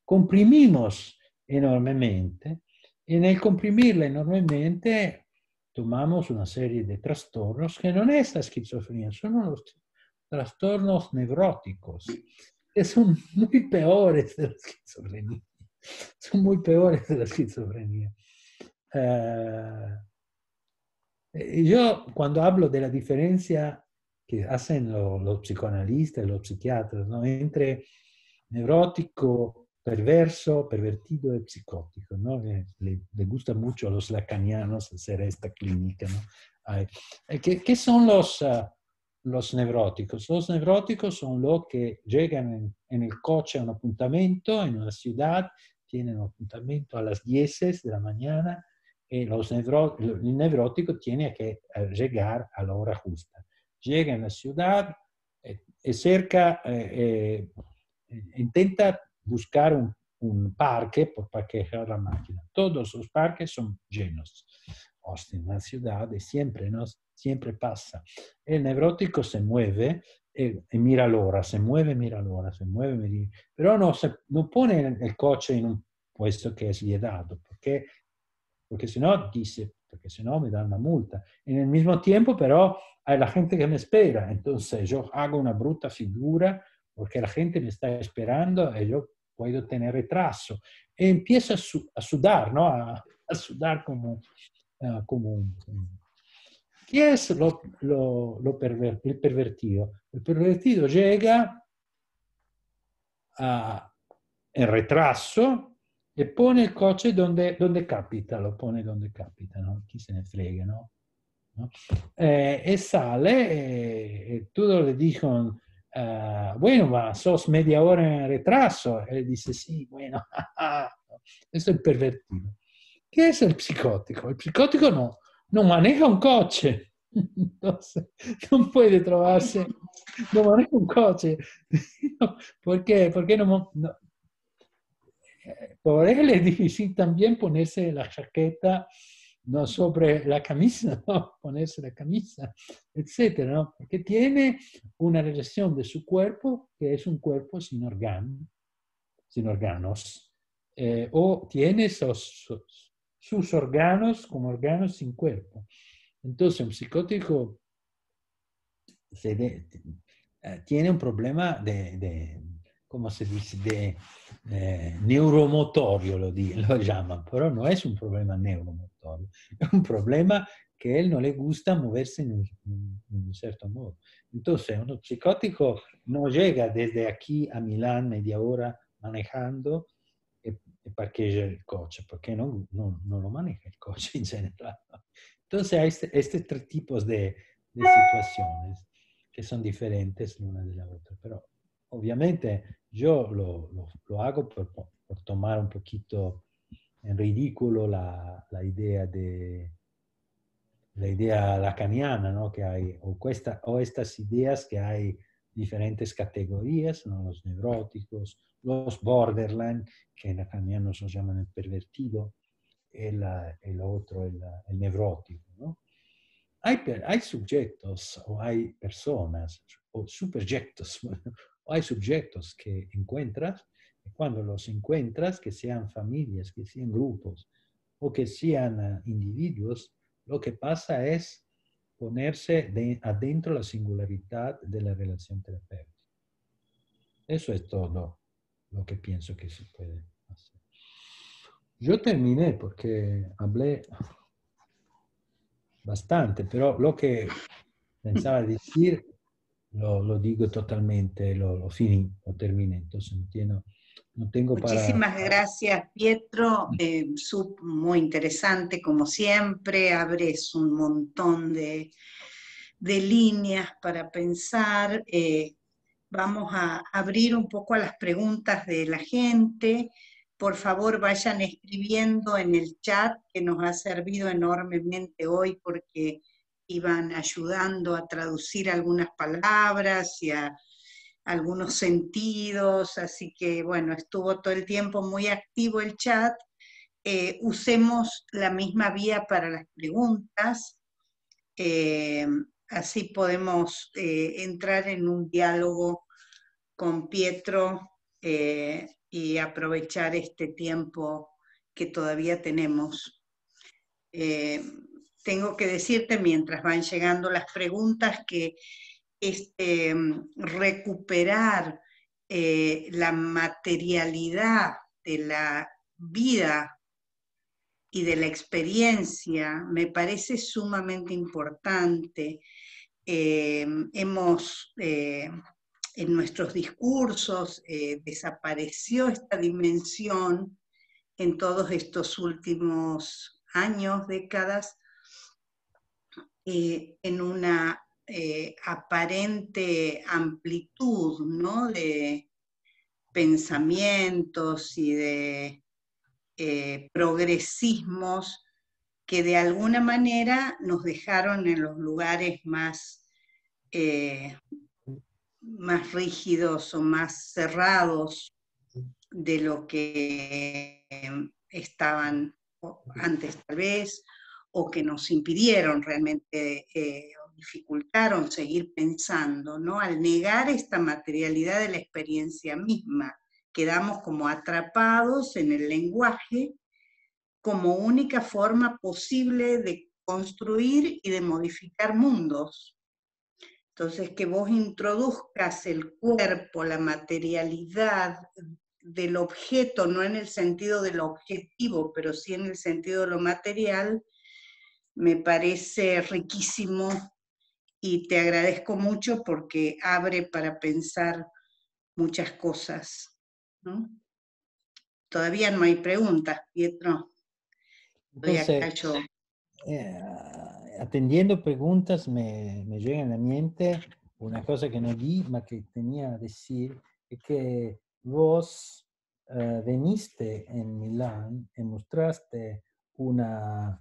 S2: comprimimos enormemente. Y en el comprimirla enormemente tomamos una serie de trastornos que no es la esquizofrenia, son los trastornos nevróticos, que son muy peores de la esquizofrenia. Son muy peores de la esquizofrenia. Yo cuando hablo de la diferencia que hacen los psicoanalistas, los psiquiatras, ¿no? Entre neurótico, perverso, pervertido y psicótico, ¿no? Le gusta mucho a los lacanianos hacer esta clínica, ¿no? ¿Qué son los neuróticos? Los neuróticos son los que llegan en el coche a un apuntamiento en una ciudad, tienen un apuntamiento a las 10 de la mañana y el neurótico tiene que llegar a la hora justa. Llega en la ciudad, intenta buscar un parque por parquear la máquina. Todos los parques son llenos. Austin, una ciudad, y siempre, ¿no? Siempre pasa. El neurótico se mueve y mira l'ora, se mueve, mira l'ora, se mueve, pero no pone el coche en un puesto que es vietado, porque si no, dice, porque si no me dan una multa. En el mismo tiempo, pero hay la gente que me espera, entonces yo hago una bruta figura porque la gente me está esperando y yo puedo tener retraso. Y empiezo a sudar, ¿no? A sudar como un... ¿Qué es el pervertido? El pervertido llega en retraso e pone il coche donde capita, lo pone donde capita, ¿no? Chi se ne frega, ¿no? E sale e todos le dicono, bueno, ma sos media hora en retraso. E dice, sí, bueno, questo è il pervertido. ¿Qué es el psicótico? El psicótico no maneja un coche. Entonces, no puede trovarse, no maneja un coche. ¿Por qué? Porque por él es difícil también ponerse la chaqueta no sobre la camisa, ¿no? Ponerse la camisa, etcétera, ¿no? Porque tiene una relación de su cuerpo que es un cuerpo sin órganos, o tiene sus órganos como órganos sin cuerpo. Entonces, un psicótico tiene un problema ¿cómo se dice? De neuromotorio, lo llaman, pero no es un problema neuromotorio, es un problema que a él no le gusta moverse en un cierto modo. Entonces, un psicótico no llega desde aquí a Milán media hora manejando e parqueggia el coche, porque no lo maneja el coche en general. Entonces, hay estos tres tipos de situaciones que son diferentes l'una de la otra, pero obviamente yo lo hago por tomar un poquito en ridículo la idea lacaniana, ¿no? Que hay, o estas ideas que hay diferentes categorías, ¿no? Los neuróticos, los borderline, que en lacanianos los llaman el pervertido, el otro, el neurótico, ¿no? Hay sujetos o hay personas o superjetos, o hay sujetos que encuentras, y cuando los encuentras, que sean familias, que sean grupos o que sean individuos, lo que pasa es ponerse adentro la singularidad de la relación terapéutica. Eso es todo lo que pienso que se puede hacer. Yo terminé porque hablé bastante, pero lo que pensaba decir lo digo totalmente, lo terminé, entonces no tengo para...
S1: Muchísimas gracias, Pietro. Muy interesante, como siempre. Abres un montón de líneas para pensar. Vamos a abrir un poco a las preguntas de la gente. Por favor, vayan escribiendo en el chat, que nos ha servido enormemente hoy porque iban ayudando a traducir algunas palabras y a algunos sentidos, así que bueno, estuvo todo el tiempo muy activo el chat. Usemos la misma vía para las preguntas, así podemos entrar en un diálogo con Pietro y aprovechar este tiempo que todavía tenemos. Tengo que decirte, mientras van llegando las preguntas, que recuperar la materialidad de la vida y de la experiencia me parece sumamente importante. Hemos, en nuestros discursos, desapareció esta dimensión en todos estos últimos años, décadas, en una aparente amplitud, ¿no? De pensamientos y de progresismos que de alguna manera nos dejaron en los lugares más más rígidos o más cerrados de lo que estaban antes tal vez, o que nos impidieron realmente, o dificultaron seguir pensando, ¿no? Al negar esta materialidad de la experiencia misma, quedamos como atrapados en el lenguaje como única forma posible de construir y de modificar mundos. Entonces, que vos introduzcas el cuerpo, la materialidad del objeto, no en el sentido de lo objetivo, pero sí en el sentido de lo material, me parece riquísimo y te agradezco mucho porque abre para pensar muchas cosas, ¿no? Todavía no hay preguntas, Pietro. Estoy acá
S2: Entonces,
S1: yo.
S2: atendiendo preguntas, me llega a la mente una cosa que no di, ma que tenía a decir, es que vos veniste en Milán y mostraste un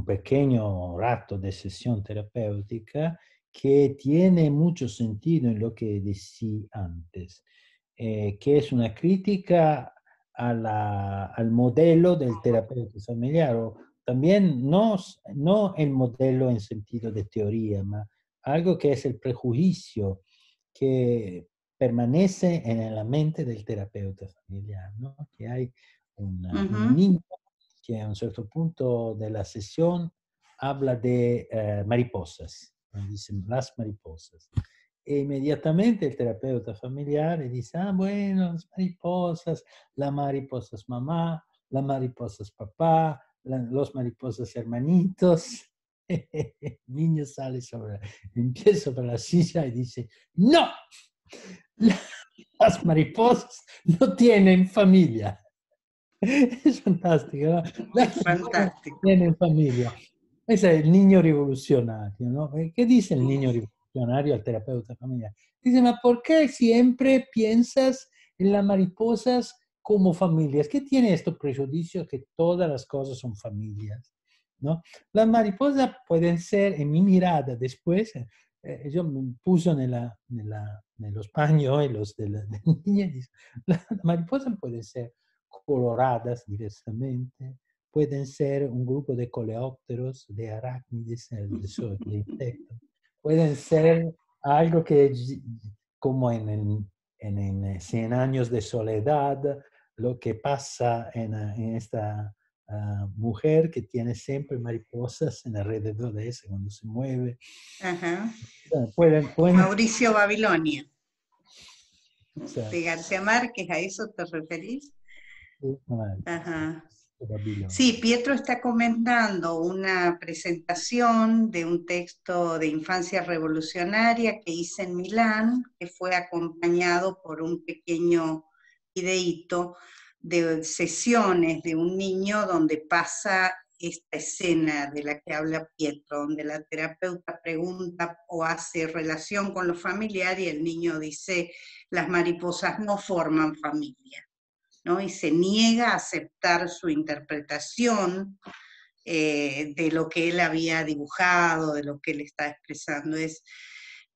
S2: pequeño rato de sesión terapéutica que tiene mucho sentido en lo que decí antes, que es una crítica al modelo del terapeuta familiar, o también no el modelo en sentido de teoría, ma algo que es el prejuicio que permanece en la mente del terapeuta familiar, ¿no? Que hay un niño que a un cierto punto de la sesión habla de mariposas, dicen las mariposas. E inmediatamente el terapeuta familiar le dice, ah, bueno, las mariposas, la mariposa es mamá, la mariposa es papá, los mariposas hermanitos. El niño sale en pie sobre la silla y dice, no, las mariposas no tienen familia. Es fantástico, ¿no?
S1: Es fantástico.
S2: Tienen familia. Ese es el niño revolucionario, ¿no? ¿Qué dice el niño revolucionario al terapeuta familiar? Dice, ma ¿por qué siempre piensas en las mariposas como familias? ¿Qué tiene este prejuicio que todas las cosas son familias? ¿No? Las mariposas pueden ser, en mi mirada después, yo me puso nello spagnolo della niña, las mariposas pueden ser coloradas diversamente, pueden ser un grupo de coleópteros, de arácnides, de insectos, pueden ser algo que, como en 100 años de soledad, lo que pasa en esta mujer que tiene siempre mariposas alrededor de ella cuando se mueve.
S1: Ajá.
S2: Pueden,
S1: Mauricio Babilonia.
S2: o sea,
S1: De García Márquez, ¿a eso te referís? Ajá. Sí, Pietro está comentando una presentación de un texto de infancia revolucionaria que hice en Milán, que fue acompañado por un pequeño videíto de sesiones de un niño donde pasa esta escena de la que habla Pietro, donde la terapeuta pregunta o hace relación con lo familiar y el niño dice, las mariposas no forman familia, ¿no? Y se niega a aceptar su interpretación de lo que él había dibujado, de lo que él está expresando. Es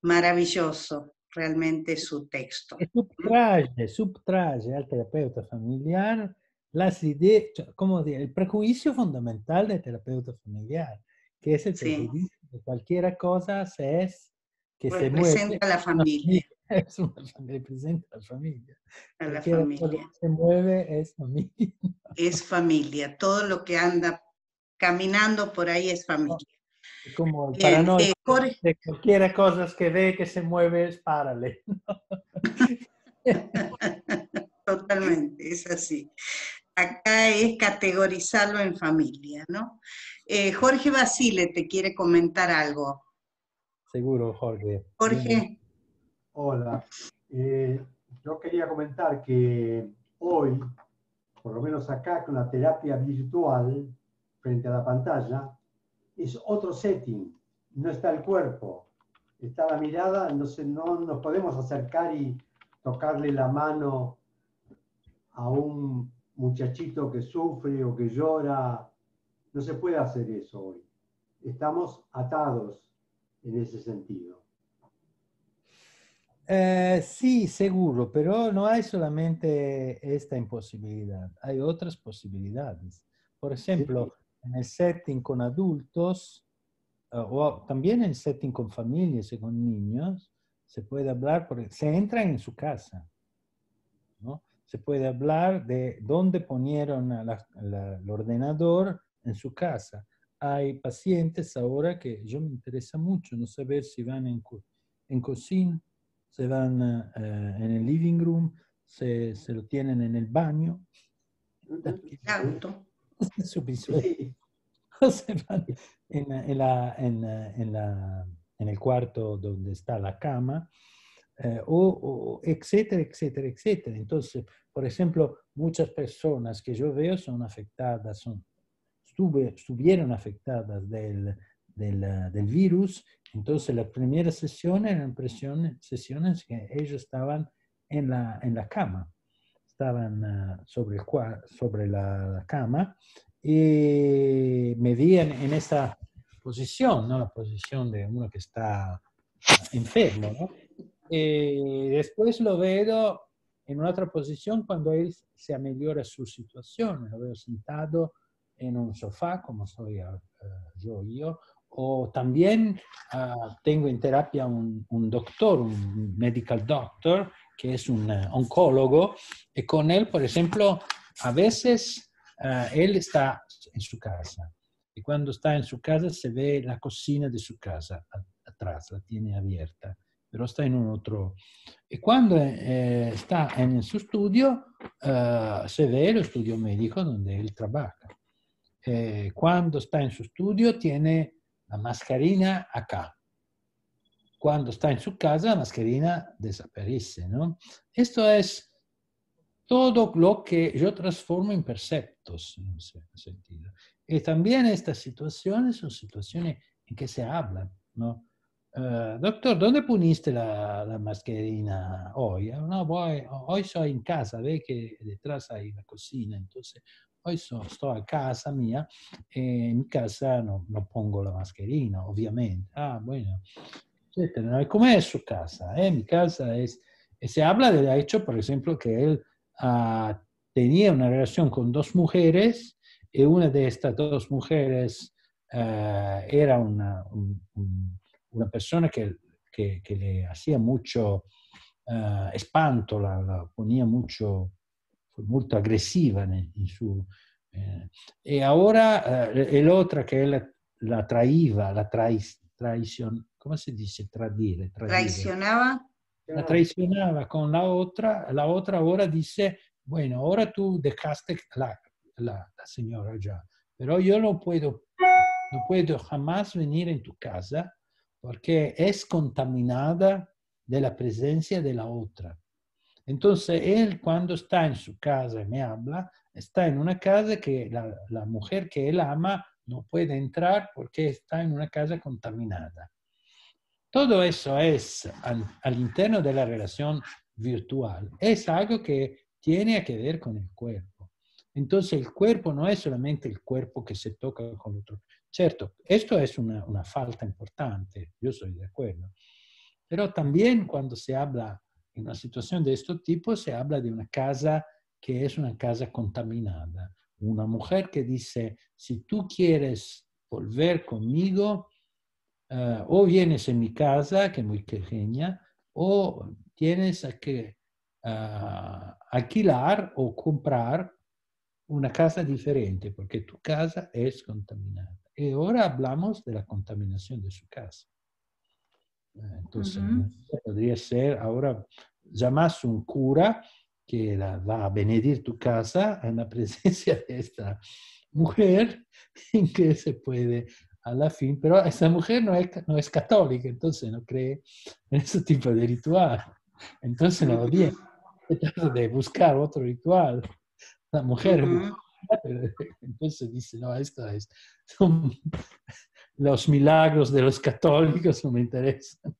S1: maravilloso realmente su texto.
S2: E subtrae al terapeuta familiar las ideas, como el prejuicio fundamental del terapeuta familiar, que es el prejuicio de cualquier cosa que se mueve.
S1: Representa a la familia.
S2: Es representa a la familia.
S1: A la
S2: Cualquier cosa
S1: familia.
S2: que se mueve es familia.
S1: Es familia. Todo lo que anda caminando por ahí es familia.
S2: Como el paranoia de cualquier cosa que ve que se mueve es párale.
S1: Totalmente, es así. Acá es categorizarlo en familia, ¿no? Jorge Basile te quiere comentar algo.
S2: Seguro, Jorge.
S1: Jorge.
S6: Hola. Yo quería comentar que hoy, por lo menos acá con la terapia virtual frente a la pantalla, es otro setting. No está el cuerpo, está la mirada, entonces no nos podemos acercar y tocarle la mano a un muchachito que sufre o que llora. No se puede hacer eso hoy. Estamos atados en ese sentido.
S2: Sí, seguro, pero no hay solamente esta imposibilidad, hay otras posibilidades. Por ejemplo, en el setting con adultos, o también en el setting con familias y con niños, se puede hablar, se entra en su casa, ¿no? Se puede hablar de dónde ponieron el ordenador en su casa. Hay pacientes ahora que yo me interesa mucho no saber si van en cocina, se van en el living room, se lo tienen en el baño.
S1: Auto.
S6: Sí,
S2: O se van en el cuarto donde está la cama, etcétera, etcétera, etcétera. Entonces, por ejemplo, muchas personas que yo veo son afectadas, estuvieron afectadas del virus. Entonces, las primeras sesiones eran sesiones que ellos estaban en la cama, estaban sobre la cama y me vi en esta posición, ¿no? La posición de uno que está enfermo, ¿no? Después lo veo en otra posición cuando él se ameliora su situación. Lo veo sentado en un sofá, como soy yo, o también tengo en terapia un doctor, un medical doctor, que es un oncólogo, y con él, por ejemplo, a veces él está en su casa, y cuando está en su casa se ve la cocina de su casa atrás, la tiene abierta, pero está en un otro. Y cuando está en su estudio, se ve el estudio médico donde él trabaja. Cuando está en su estudio, tiene la mascarina acá. Cuando está en su casa, la mascarina desaparece, ¿no? Esto es todo lo que yo transformo en perceptos, en un sentido. Y también estas situaciones son situaciones en que se hablan, ¿no? Doctor, ¿dónde pusiste la mascarina hoy? No, hoy soy en casa, ve que detrás hay la cocina, entonces hoy estoy a casa mía, en mi casa no pongo la mascarina, obviamente. Ah, bueno, etcétera. ¿Cómo es su casa? Mi casa es... Se habla del hecho, por ejemplo, que él tenía una relación con dos mujeres y una de estas dos mujeres era una persona que le hacía mucho espanto, la ponía mucho, fue muy agresiva en su... y ahora el otra que él la traía, traición, ¿cómo se dice? Tradire.
S1: Traicionaba.
S2: La traicionaba con la otra ahora dice, bueno, ahora tú dejaste la señora ya, pero yo no puedo jamás venir en tu casa porque es contaminada de la presencia de la otra. Entonces, él cuando está en su casa y me habla, está en una casa que la mujer que él ama no puede entrar porque está en una casa contaminada. Todo eso es al interno de la relación virtual. Es algo que tiene que ver con el cuerpo. Entonces, el cuerpo no es solamente el cuerpo que se toca con otro. Cierto, esto es una falta importante, yo soy de acuerdo. Pero también cuando se habla en una situación de este tipo, se habla de una casa que es una casa contaminada. Una mujer que dice, si tú quieres volver conmigo, o vienes en mi casa, que es muy pequeña, o tienes que alquilar o comprar una casa diferente, porque tu casa es contaminada. Y ahora hablamos de la contaminación de su casa. Entonces, podría ser ahora llamas un cura que va a benedire tu casa en la presencia de esta mujer, en que se puede a la fin, pero esa mujer no es católica, entonces no cree en ese tipo de ritual. Entonces no va bien. Se trata de buscar otro ritual. La mujer es muy... Entonces dice, no, son los milagros de los católicos, no me interesan.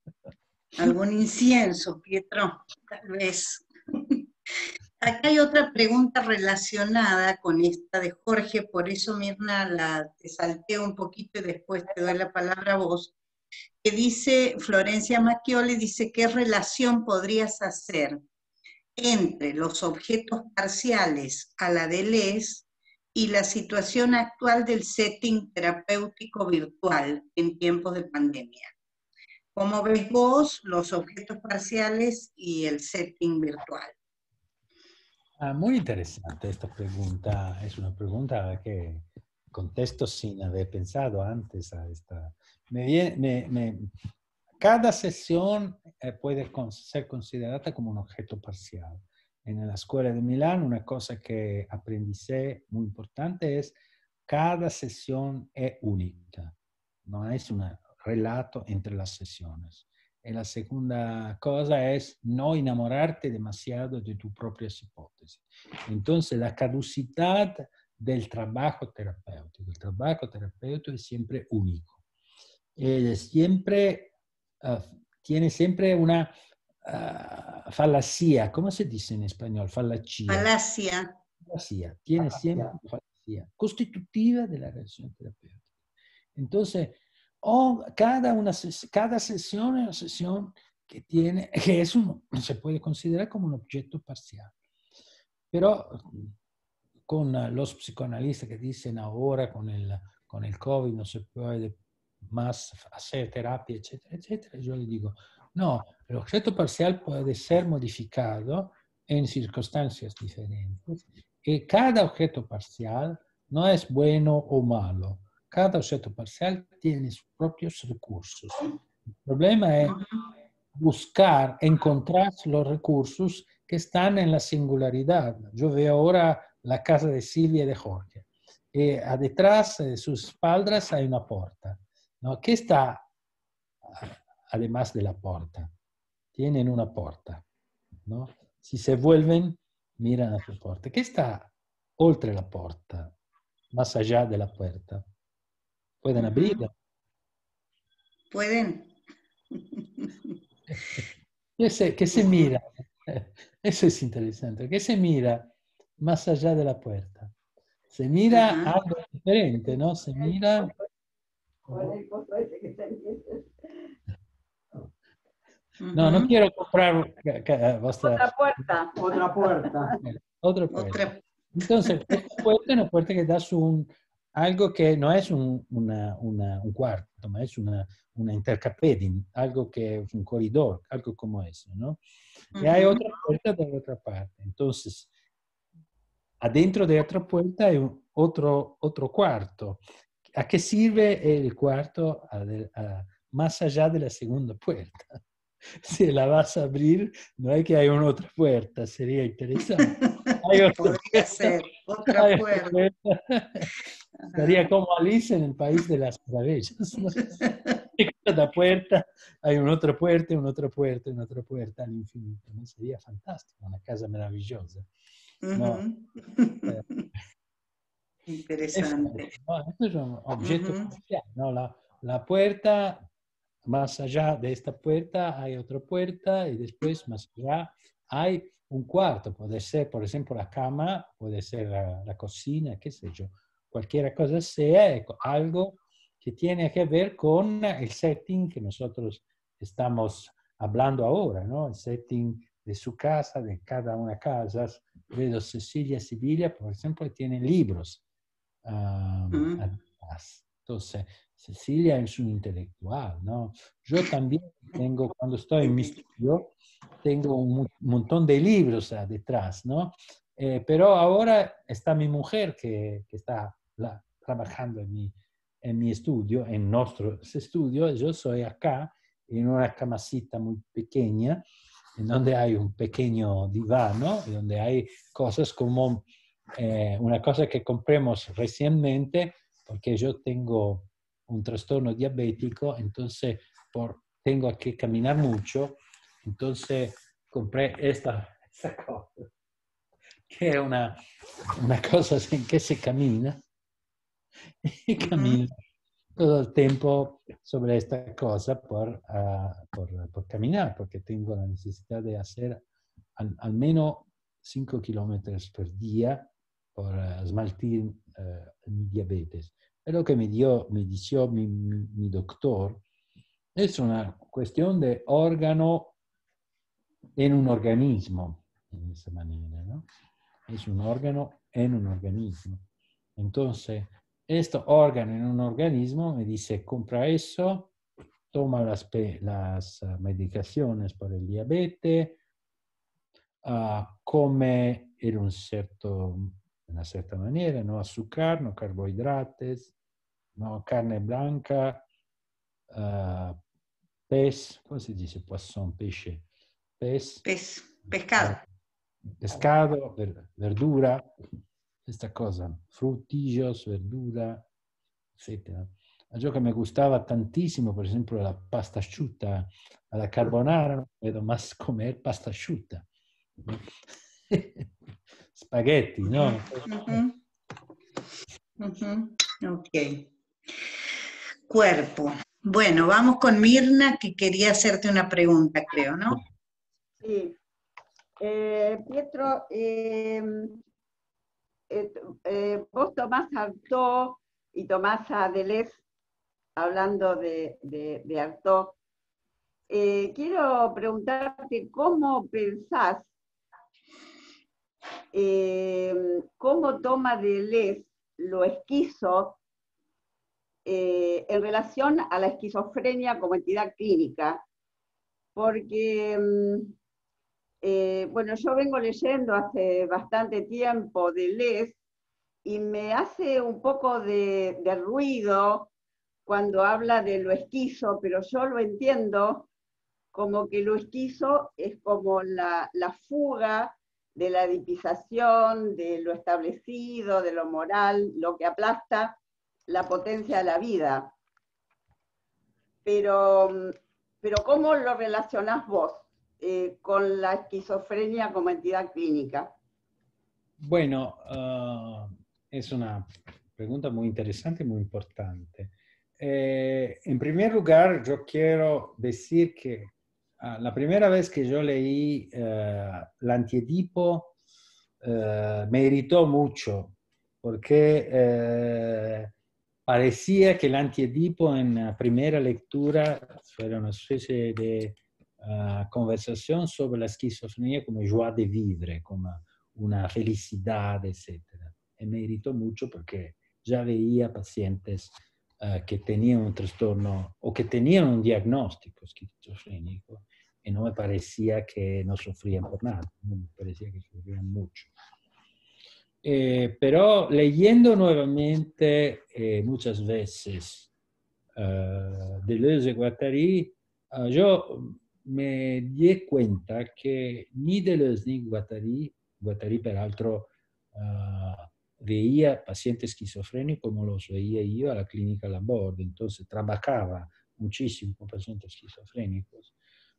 S1: Algún incienso, Pietro, tal vez. Acá hay otra pregunta relacionada con esta de Jorge, por eso Mirna te salteo un poquito y después te doy la palabra a vos. que dice, Florencia Macchioli dice, ¿qué relación podrías hacer entre los objetos parciales a la Deleuze y la situación actual del setting terapéutico virtual en tiempos de pandemia? ¿Cómo ves vos los objetos parciales y el setting virtual?
S2: Muy interesante esta pregunta. Es una pregunta que contesto sin haber pensado antes a esta. Cada sesión puede ser considerada como un objeto parcial. En la escuela de Milán, una cosa que aprendí muy importante es cada sesión es única. No es un relato entre las sesiones. Y la segunda cosa es no enamorarte demasiado de tus propias hipótesis. Entonces, la caducidad del trabajo terapéutico. El trabajo terapéutico es siempre único. Tiene siempre una falacia. ¿Cómo se dice en español?
S1: Falacia.
S2: Falacia. Tiene siempre una falacia constitutiva de la relación terapéutica. Entonces, cada sesión es una sesión que se puede considerar como un objeto parcial. Pero con los psicoanalistas que dicen ahora con el COVID no se puede más hacer terapia, etcétera, etcétera, yo le digo, no, el objeto parcial puede ser modificado en circunstancias diferentes y cada objeto parcial no es bueno o malo. Cada objeto parcial tiene sus propios recursos. El problema es encontrar los recursos que están en la singularidad. Yo veo ahora la casa de Silvia y de Jorge. Y detrás de sus espaldas hay una puerta, ¿no? ¿Qué está además de la puerta? Tienen una puerta, ¿no? Si se vuelven, miran a su puerta. ¿Qué está oltre la puerta? Más allá de la puerta. ¿Pueden abrirla?
S1: ¿Pueden?
S2: ¿Qué se mira? Eso es interesante. ¿Qué se mira más allá de la puerta? Se mira algo diferente, ¿no? Se mira... No, no quiero comprar
S7: Otra puerta.
S6: Otra puerta.
S2: Otra puerta. Entonces, esta puerta es una puerta que da algo que no es un cuarto, ma es una intercapeding, algo que es un corredor, algo como eso, ¿no? Y hay otra puerta de la otra parte. Entonces, adentro de otra puerta hay otro cuarto. ¿A qué sirve el cuarto más allá de la segunda puerta? Si la vas a abrir, no hay que hay una otra puerta, sería interesante.
S1: Podría ser otra puerta.
S2: Sería como Alice en el País de las Maravillas, ¿no? Y cada puerta hay un'altra puerta, un'altra puerta, un'altra puerta all'infinito. ¿No? Sería fantástico, una casa maravillosa. ¿No?
S1: Interesante.
S2: Esto es un objeto especial, ¿no? La puerta, más allá de esta puerta hay otra puerta y después más allá hay un cuarto. Puede ser, por ejemplo, la cama, puede ser la cocina, qué sé yo. Cualquier cosa sea algo que tiene que ver con el setting que nosotros estamos hablando ahora, ¿no? El setting de su casa, de cada una casa. Vedo Cecilia y Sibilia, por ejemplo, tienen libros. Entonces, Cecilia es un intelectual, ¿no? Yo también tengo, cuando estoy en mi estudio, tengo un montón de libros detrás, ¿no? Pero ahora está mi mujer que está trabajando en mi estudio, en nuestro estudio. Yo soy acá en una camacita muy pequeña, en donde hay un pequeño diván, ¿no? Y donde hay cosas como una cosa que compramos recientemente, porque yo tengo un trastorno diabético, entonces tengo que caminar mucho, entonces compré esta cosa, que es una cosa en que se camina, y camino todo el tiempo sobre esta cosa por caminar, porque tengo la necesidad de hacer al menos 5 kilómetros por día por esmaltir mi diabetes. Es lo que me dijo mi doctor, Es una cuestión de órgano en un organismo, en esa manera, ¿no? Es un órgano en un organismo. Entonces, este órgano en un organismo me dice, compra eso, toma las medicaciones por el diabetes, come en una cierta manera, no azúcar, no carbohidratos, no carne blanca, pez, ¿cómo se dice? Poisson, peixe.
S1: Pescado.
S2: Pescado, verdura, esta cosa, frutillos, verdura, etc. Yo que me gustaba tantísimo, por ejemplo, la pasta asciutta a la carbonara, no puedo más comer pasta asciutta. Spaghetti, ¿no?
S1: Ok. Cuerpo. Bueno, vamos con Mirna, que quería hacerte una pregunta, creo, ¿no?
S7: Sí. Pietro, vos tomás Artaud y tomás a Deleuze, hablando de Artaud. Quiero preguntarte cómo pensás, cómo toma Deleuze lo esquizo en relación a la esquizofrenia como entidad clínica, porque, bueno, yo vengo leyendo hace bastante tiempo Deleuze y me hace un poco de ruido cuando habla de lo esquizo, pero yo lo entiendo como que lo esquizo es como la fuga de la edificación, de lo establecido, de lo moral, lo que aplasta la potencia de la vida. Pero ¿cómo lo relacionás vos con la esquizofrenia como entidad clínica?
S2: Bueno, es una pregunta muy interesante y muy importante. En primer lugar, yo quiero decir que la primera vez que yo leí el Antiedipo me irritó mucho, porque parecía que el Antiedipo en la primera lectura era una especie de conversación sobre la esquizofrenia como joie de vivre, como una felicidad, etc. Y me irritó mucho porque ya veía pacientes que tenían un trastorno o que tenían un diagnóstico esquizofrénico y no me parecía que no sufrían por nada, no me parecía que sufrían mucho. Pero leyendo nuevamente muchas veces Deleuze y Guattari, yo me di cuenta que ni Deleuze ni Guattari peraltro veía pacientes esquizofrénicos como los veía yo a la clínica Laborde, entonces trabajaba muchísimo con pacientes esquizofrénicos,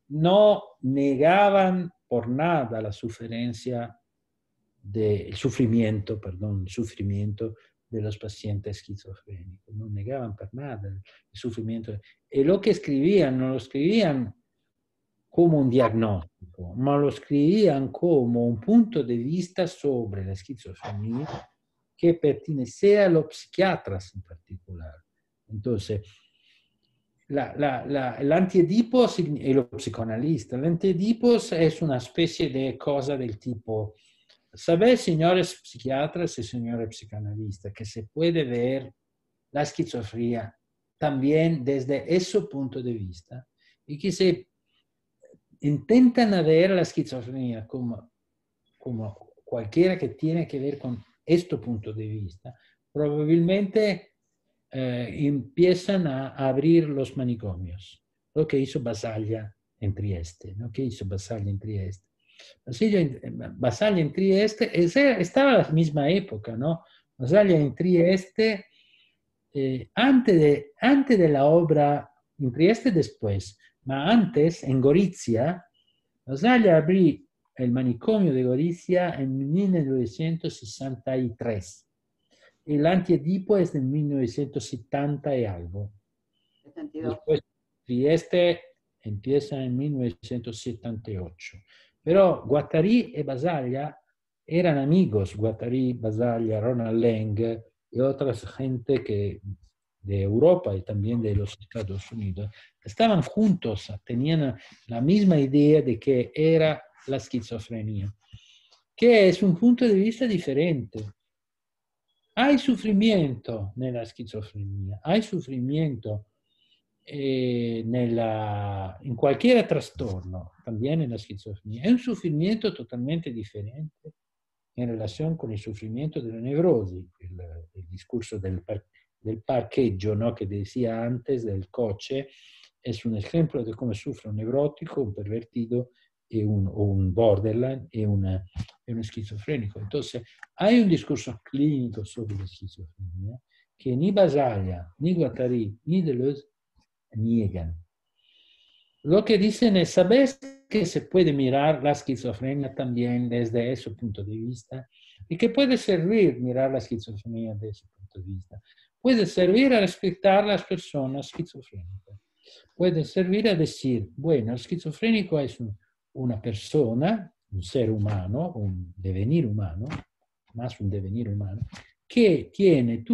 S2: no negaban por nada la el sufrimiento de los pacientes esquizofrénicos, no negaban por nada el sufrimiento. Y lo que escribían, no lo escribían como un diagnóstico, ma lo escribían como un punto de vista sobre la esquizofrenia que pertenecía a los psiquiatras en particular. Entonces, el Antiedipo y los psicoanalistas, el Antiedipo es una especie de cosa del tipo, ¿sabes, señores psiquiatras y señores psicoanalistas, que se puede ver la esquizofrenia también desde ese punto de vista y que se intentan ver la esquizofrenia como cualquiera que tiene que ver con este punto de vista, probablemente empiezan a abrir los manicomios, lo que hizo Basaglia en Trieste, ¿no? ¿Qué hizo Basaglia en Trieste? Basaglia en Trieste estaba a la misma época, ¿no? Basaglia en Trieste, antes de la obra, en Trieste después, ma antes, en Gorizia, Basaglia abrí el manicomio de Gorizia en 1963. El Antiedipo es de 1970 y algo. 72. Después Trieste empieza en 1978. Pero Guattari y Basaglia eran amigos. Guattari, Basaglia, Ronald Lang y otras gente que de Europa y también de los Estados Unidos, estaban juntos, tenían la misma idea de que era la esquizofrenia, que es un punto de vista diferente. Hay sufrimiento nella esquizofrenia, hay sufrimiento in qualsiasi trastorno, también en la esquizofrenia. È un sufrimiento totalmente diferente in relazione con il sufrimiento della nevrosi, il discorso del parcheggio, ¿no? Que decía antes, del coche, es un ejemplo de cómo sufre un neurótico, un pervertido, o un borderline e uno esquizofrenico. Entonces, hay un discorso clínico sobre la esquizofrenia que ni Basaglia, ni Guattari, ni Deleuze niegan. Lo que dicen es, ¿sabes que se puede mirar la esquizofrenia también desde ese punto de vista? Y que puede servir mirar la esquizofrenia desde ese punto de vista. Puede servir a respetar a las personas esquizofrénicas. Puede servir a decir, bueno, el esquizofrénico es una persona, un ser humano, un devenir humano, más un devenir humano, que tiene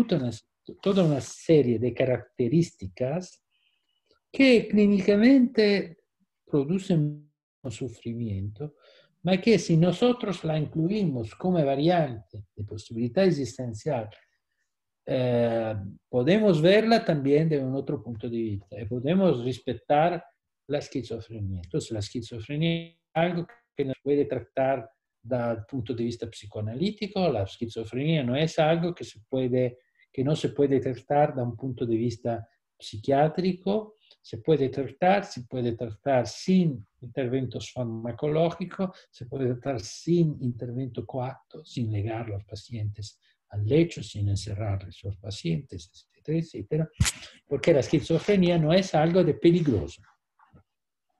S2: toda una serie de características que clínicamente producen un sufrimiento, ma que si nosotros la incluimos como variante de posibilidad existencial, podemos verla también de un otro punto de vista y podemos respetar la esquizofrenia. Entonces, la esquizofrenia es algo que no se puede tratar desde el punto de vista psicoanalítico, la esquizofrenia no es algo que no se puede tratar desde un punto de vista psiquiátrico, se puede tratar sin interventos farmacológicos, se puede tratar sin intervento coacto, sin ligar a los pacientes al lecho, sin encerrar a los pacientes, etcétera, etcétera, porque la esquizofrenia no es algo de peligroso,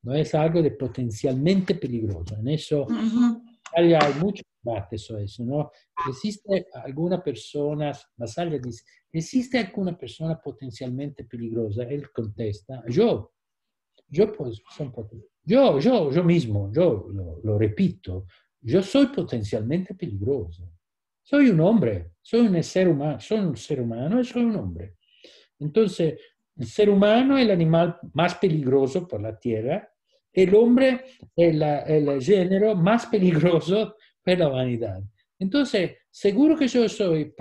S2: no es algo de potencialmente peligroso. En eso hay mucho debate sobre eso, ¿no? Existe alguna persona, Basaglia dice, ¿existe alguna persona potencialmente peligrosa? Él contesta, yo mismo, yo lo repito, yo soy potencialmente peligroso. Soy un hombre, soy un ser humano y soy un hombre. Entonces, el ser humano es el animal más peligroso por la Tierra, el hombre es el género más peligroso por la humanidad. Entonces, seguro que yo soy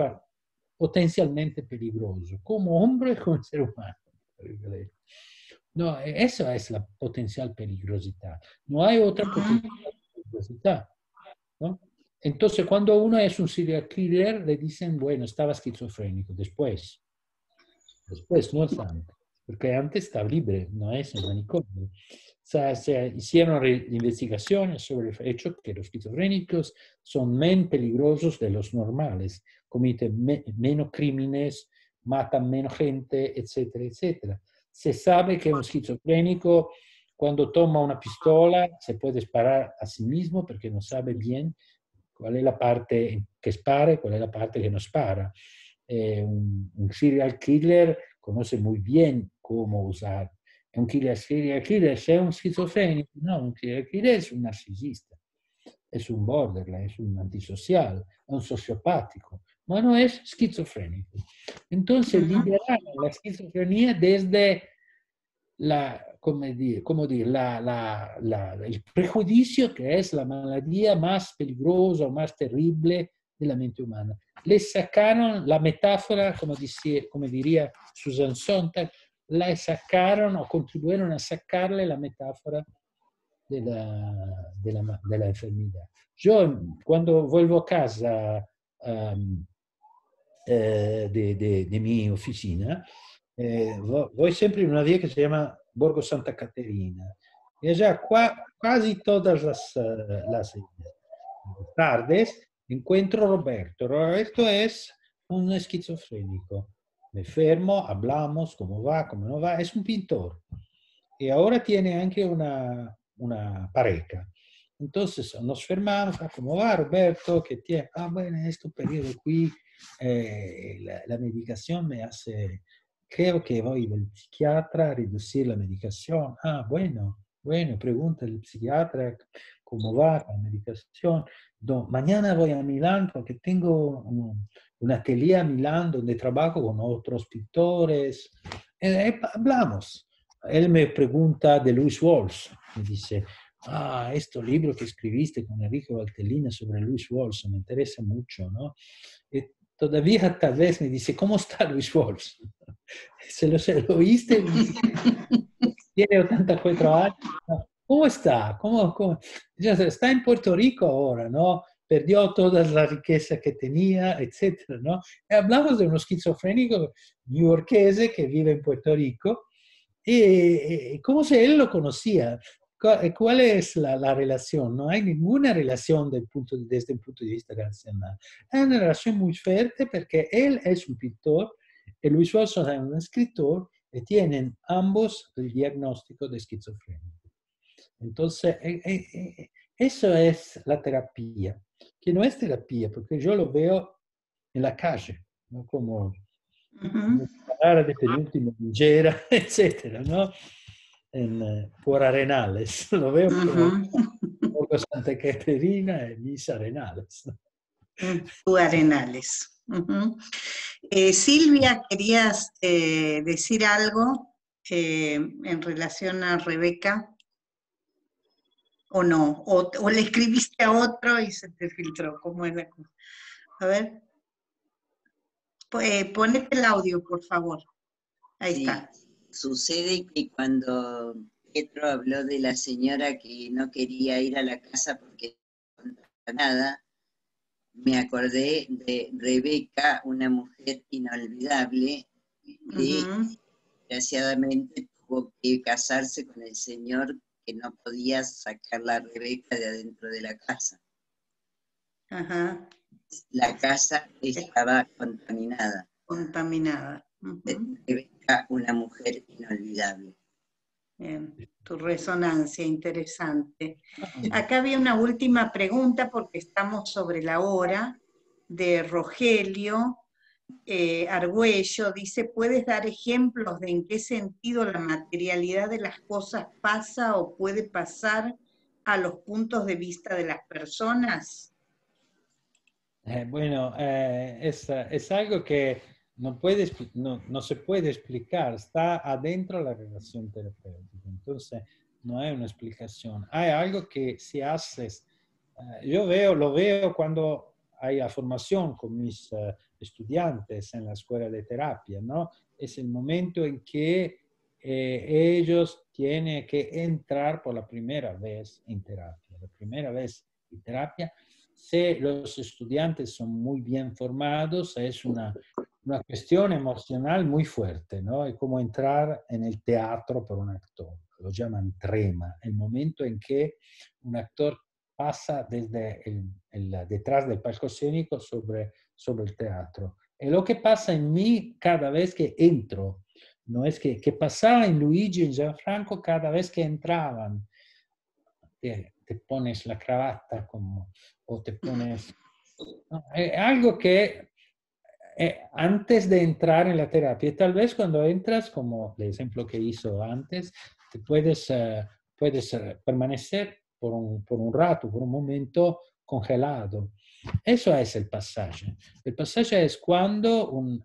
S2: potencialmente peligroso, como hombre y como ser humano. No, eso es la potencial peligrosidad. No hay otra potencial peligrosidad, ¿no? Entonces, cuando uno es un serial killer, le dicen, bueno, estaba esquizofrénico. Después no es antes, porque antes estaba libre, no es en manicomio. O sea, se hicieron investigaciones sobre el hecho que los esquizofrénicos son menos peligrosos de los normales, cometen menos crímenes, matan menos gente, etcétera, etcétera. Se sabe que un esquizofrénico, cuando toma una pistola, se puede disparar a sí mismo porque no sabe bien cuál es la parte que spara y cuál es la parte que no spara. Un serial killer conoce muy bien cómo usar. Un serial killer es un esquizofrénico, no, un serial killer es un narcisista, es un borderline, es un antisocial, es un sociopático, pero no es esquizofrénico. Entonces, liberar la esquizofrenia desde el prejuicio que es la maladía más peligrosa o más terrible de la mente humana. Le sacaron la metáfora, como diría Susan Sontag, la sacaron o contribuyeron a sacarle la metáfora de la enfermedad. Yo, cuando vuelvo a casa de mi oficina, voy siempre en una vía que se llama Borgo Santa Caterina. Y allá casi todas las tardes encuentro a Roberto. Roberto es un esquizofrénico. Me fermo, hablamos, cómo va, cómo no va. Es un pintor. Y ahora tiene anche una pareja. Entonces nos fermamos, ¿cómo va Roberto? ¿Qué tiene? Bueno, en este periodo aquí la medicación me hace, creo que voy del psiquiatra a reducir la medicación. Bueno, pregunta al psiquiatra cómo va la medicación. Mañana voy a Milán porque tengo un atelier a Milán donde trabajo con otros pintores. Hablamos. Él me pregunta de Luis Walsh. Me dice, este libro que escribiste con Enrique Valtellina sobre Luis Walsh me interesa mucho, ¿no? Y todavía tal vez me dice, ¿cómo está Luis Walsh? ¿Se lo oíste? Tiene 84 años. ¿Cómo está? ¿Cómo? Está en Puerto Rico ahora, ¿no? Perdió toda la riqueza que tenía, etcétera, ¿no? Y hablamos de un esquizofrénico newyorkese que vive en Puerto Rico y como si él lo conocía. ¿Cuál es la relación? No hay ninguna relación desde el punto de vista racional. Es una relación muy fuerte porque él es un pintor y Luis Walsh es un escritor y tienen ambos el diagnóstico de esquizofrenia. Entonces, eso es la terapia, que no es terapia, porque yo lo veo en la calle, ¿no? Como hablar de penúltima ligera, etcétera, ¿no? Por Arenales, lo veo por Santa Caterina y mis Arenales.
S1: Tu Arenales. Silvia, ¿querías decir algo en relación a Rebeca? ¿O no? ¿O le escribiste a otro y se te filtró? ¿Cómo es la cosa? A ver. Ponete el audio, por favor. Ahí
S8: Sí,
S1: está.
S8: sucede que cuando Pietro habló de la señora que no quería ir a la casa porque no contaba nada, me acordé de Rebeca, una mujer inolvidable, que desgraciadamente tuvo que casarse con el señor que no podía sacar la Rebeca de adentro de la casa.
S1: Ajá.
S8: La casa estaba contaminada.
S1: Contaminada.
S8: Rebeca, una mujer inolvidable.
S1: Bien, tu resonancia, interesante. Acá había una última pregunta porque estamos sobre la hora, de Rogelio Argüello. Dice, ¿puedes dar ejemplos de en qué sentido la materialidad de las cosas pasa o puede pasar a los puntos de vista de las personas?
S2: Bueno, es algo que no se puede explicar, está adentro de la relación terapéutica, entonces no hay una explicación. Hay algo que se hace, yo lo veo cuando hay la formación con mis estudiantes en la escuela de terapia, ¿no? Es el momento en que ellos tienen que entrar por la primera vez en terapia. La primera vez en terapia, si los estudiantes son muy bien formados, es una cuestión emocional muy fuerte, ¿no? Es como entrar en el teatro por un actor, lo llaman trema, el momento en que un actor pasa desde detrás del palco escénico sobre el teatro. Y lo que pasa en mí cada vez que entro, no es que pasaba en Luigi y en Gianfranco cada vez que entraban. Te pones la cravata o te pones... ¿no? Algo que antes de entrar en la terapia, tal vez cuando entras, como el ejemplo que hizo antes, te puedes permanecer por un rato, por un momento congelado. Eso es el pasaje. El pasaje es cuando un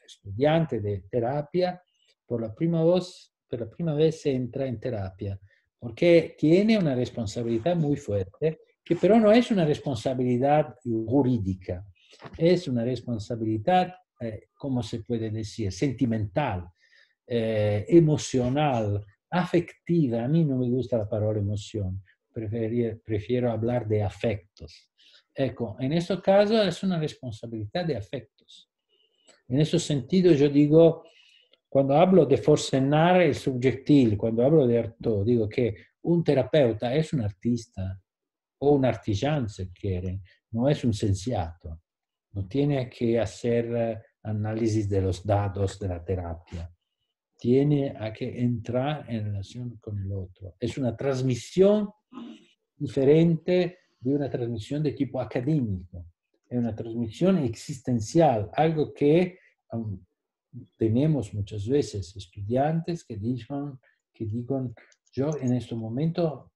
S2: estudiante de terapia por la primera vez entra en terapia, porque tiene una responsabilidad muy fuerte, que pero no es una responsabilidad jurídica, es una responsabilidad, ¿cómo se puede decir? Sentimental, emocional, afectiva. A mí no me gusta la palabra emoción, prefiero hablar de afectos. Ecco, en este caso es una responsabilidad de afectos. En ese sentido yo digo, cuando hablo de forsennare il subjectil, cuando hablo de Artaud, digo que un terapeuta es un artista o un artigiano, se quiere, no es un cienciato. No tiene que hacer análisis de los datos de la terapia. Tiene que entrar en relación con el otro. Es una transmisión diferente de una transmisión de tipo académico. Es una transmisión existencial, algo que tenemos muchas veces estudiantes que digan, yo en este momento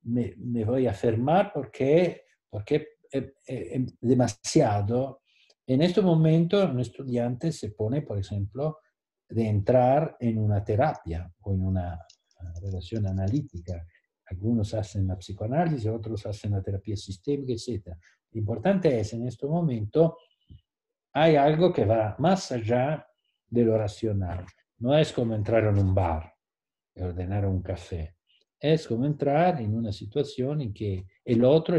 S2: me voy a enfermar porque es demasiado En este momento, un estudiante se pone, por ejemplo, de entrar en una terapia o en una relación analítica. Algunos hacen la psicoanálisis, otros hacen la terapia sistémica, etc. Lo importante es, en este momento, hay algo que va más allá de lo racional. No es como entrar en un bar y ordenar un café. Es como entrar en una situación en que el otro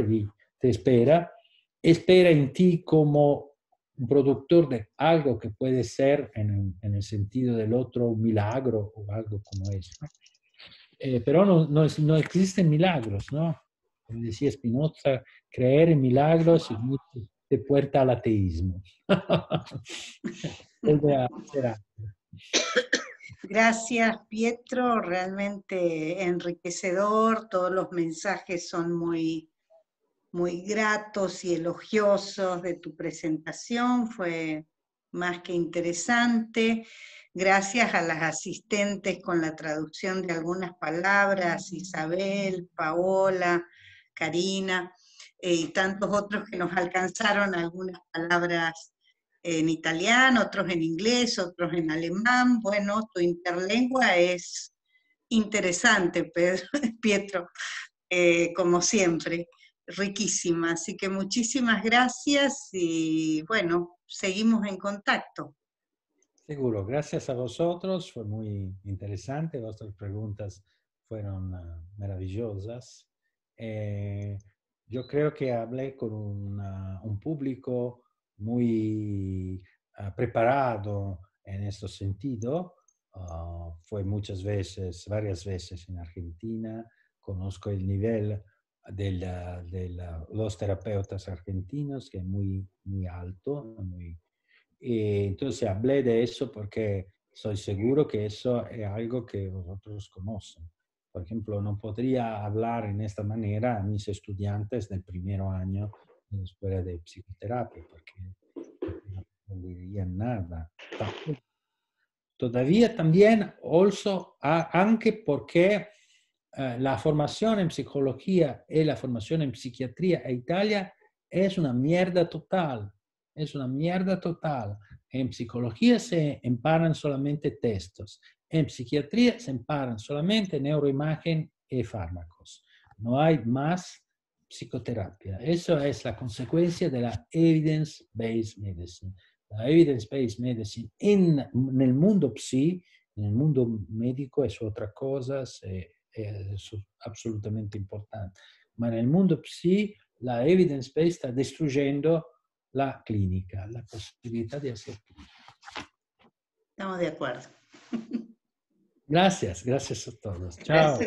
S2: te espera en ti como un productor de algo que puede ser, en el sentido del otro, un milagro o algo como eso. Pero no existen milagros, ¿no? Como decía Spinoza, creer en milagros te puerta al ateísmo.
S1: Gracias, Pietro, realmente enriquecedor, todos los mensajes son muy, muy gratos y elogiosos de tu presentación, fue más que interesante. Gracias a las asistentes con la traducción de algunas palabras, Isabel, Paola, Karina, y tantos otros que nos alcanzaron algunas palabras en italiano, otros en inglés, otros en alemán. Bueno, tu interlengua es interesante, Pietro, como siempre, riquísima. Así que muchísimas gracias y bueno, seguimos en contacto.
S2: Seguro, gracias a vosotros, fue muy interesante, vuestras preguntas fueron maravillosas. Yo creo que hablé con un público muy preparado en este sentido. Fue varias veces en Argentina, conozco el nivel de los terapeutas argentinos, que es muy, muy alto, y entonces hablé de eso porque estoy seguro que eso es algo que vosotros conocen. Por ejemplo, no podría hablar en esta manera a mis estudiantes del primer año de la escuela de psicoterapia porque no entenderían nada. Todavía también, anche porque la formación en psicología y la formación en psiquiatría en Italia es una mierda total. Es una mierda total. En psicología se emparan solamente textos. En psiquiatría se emparan solamente neuroimagen y fármacos. No hay más psicoterapia. Eso es la consecuencia de la evidence-based medicine. La evidence-based medicine en el mundo psi, en el mundo médico es otra cosa, es absolutamente importante. Ma nel mondo psi la evidence-based está destruyendo la clínica, la posibilidad de hacer clínica.
S1: Estamos de acuerdo.
S2: Gracias a todos. Chao.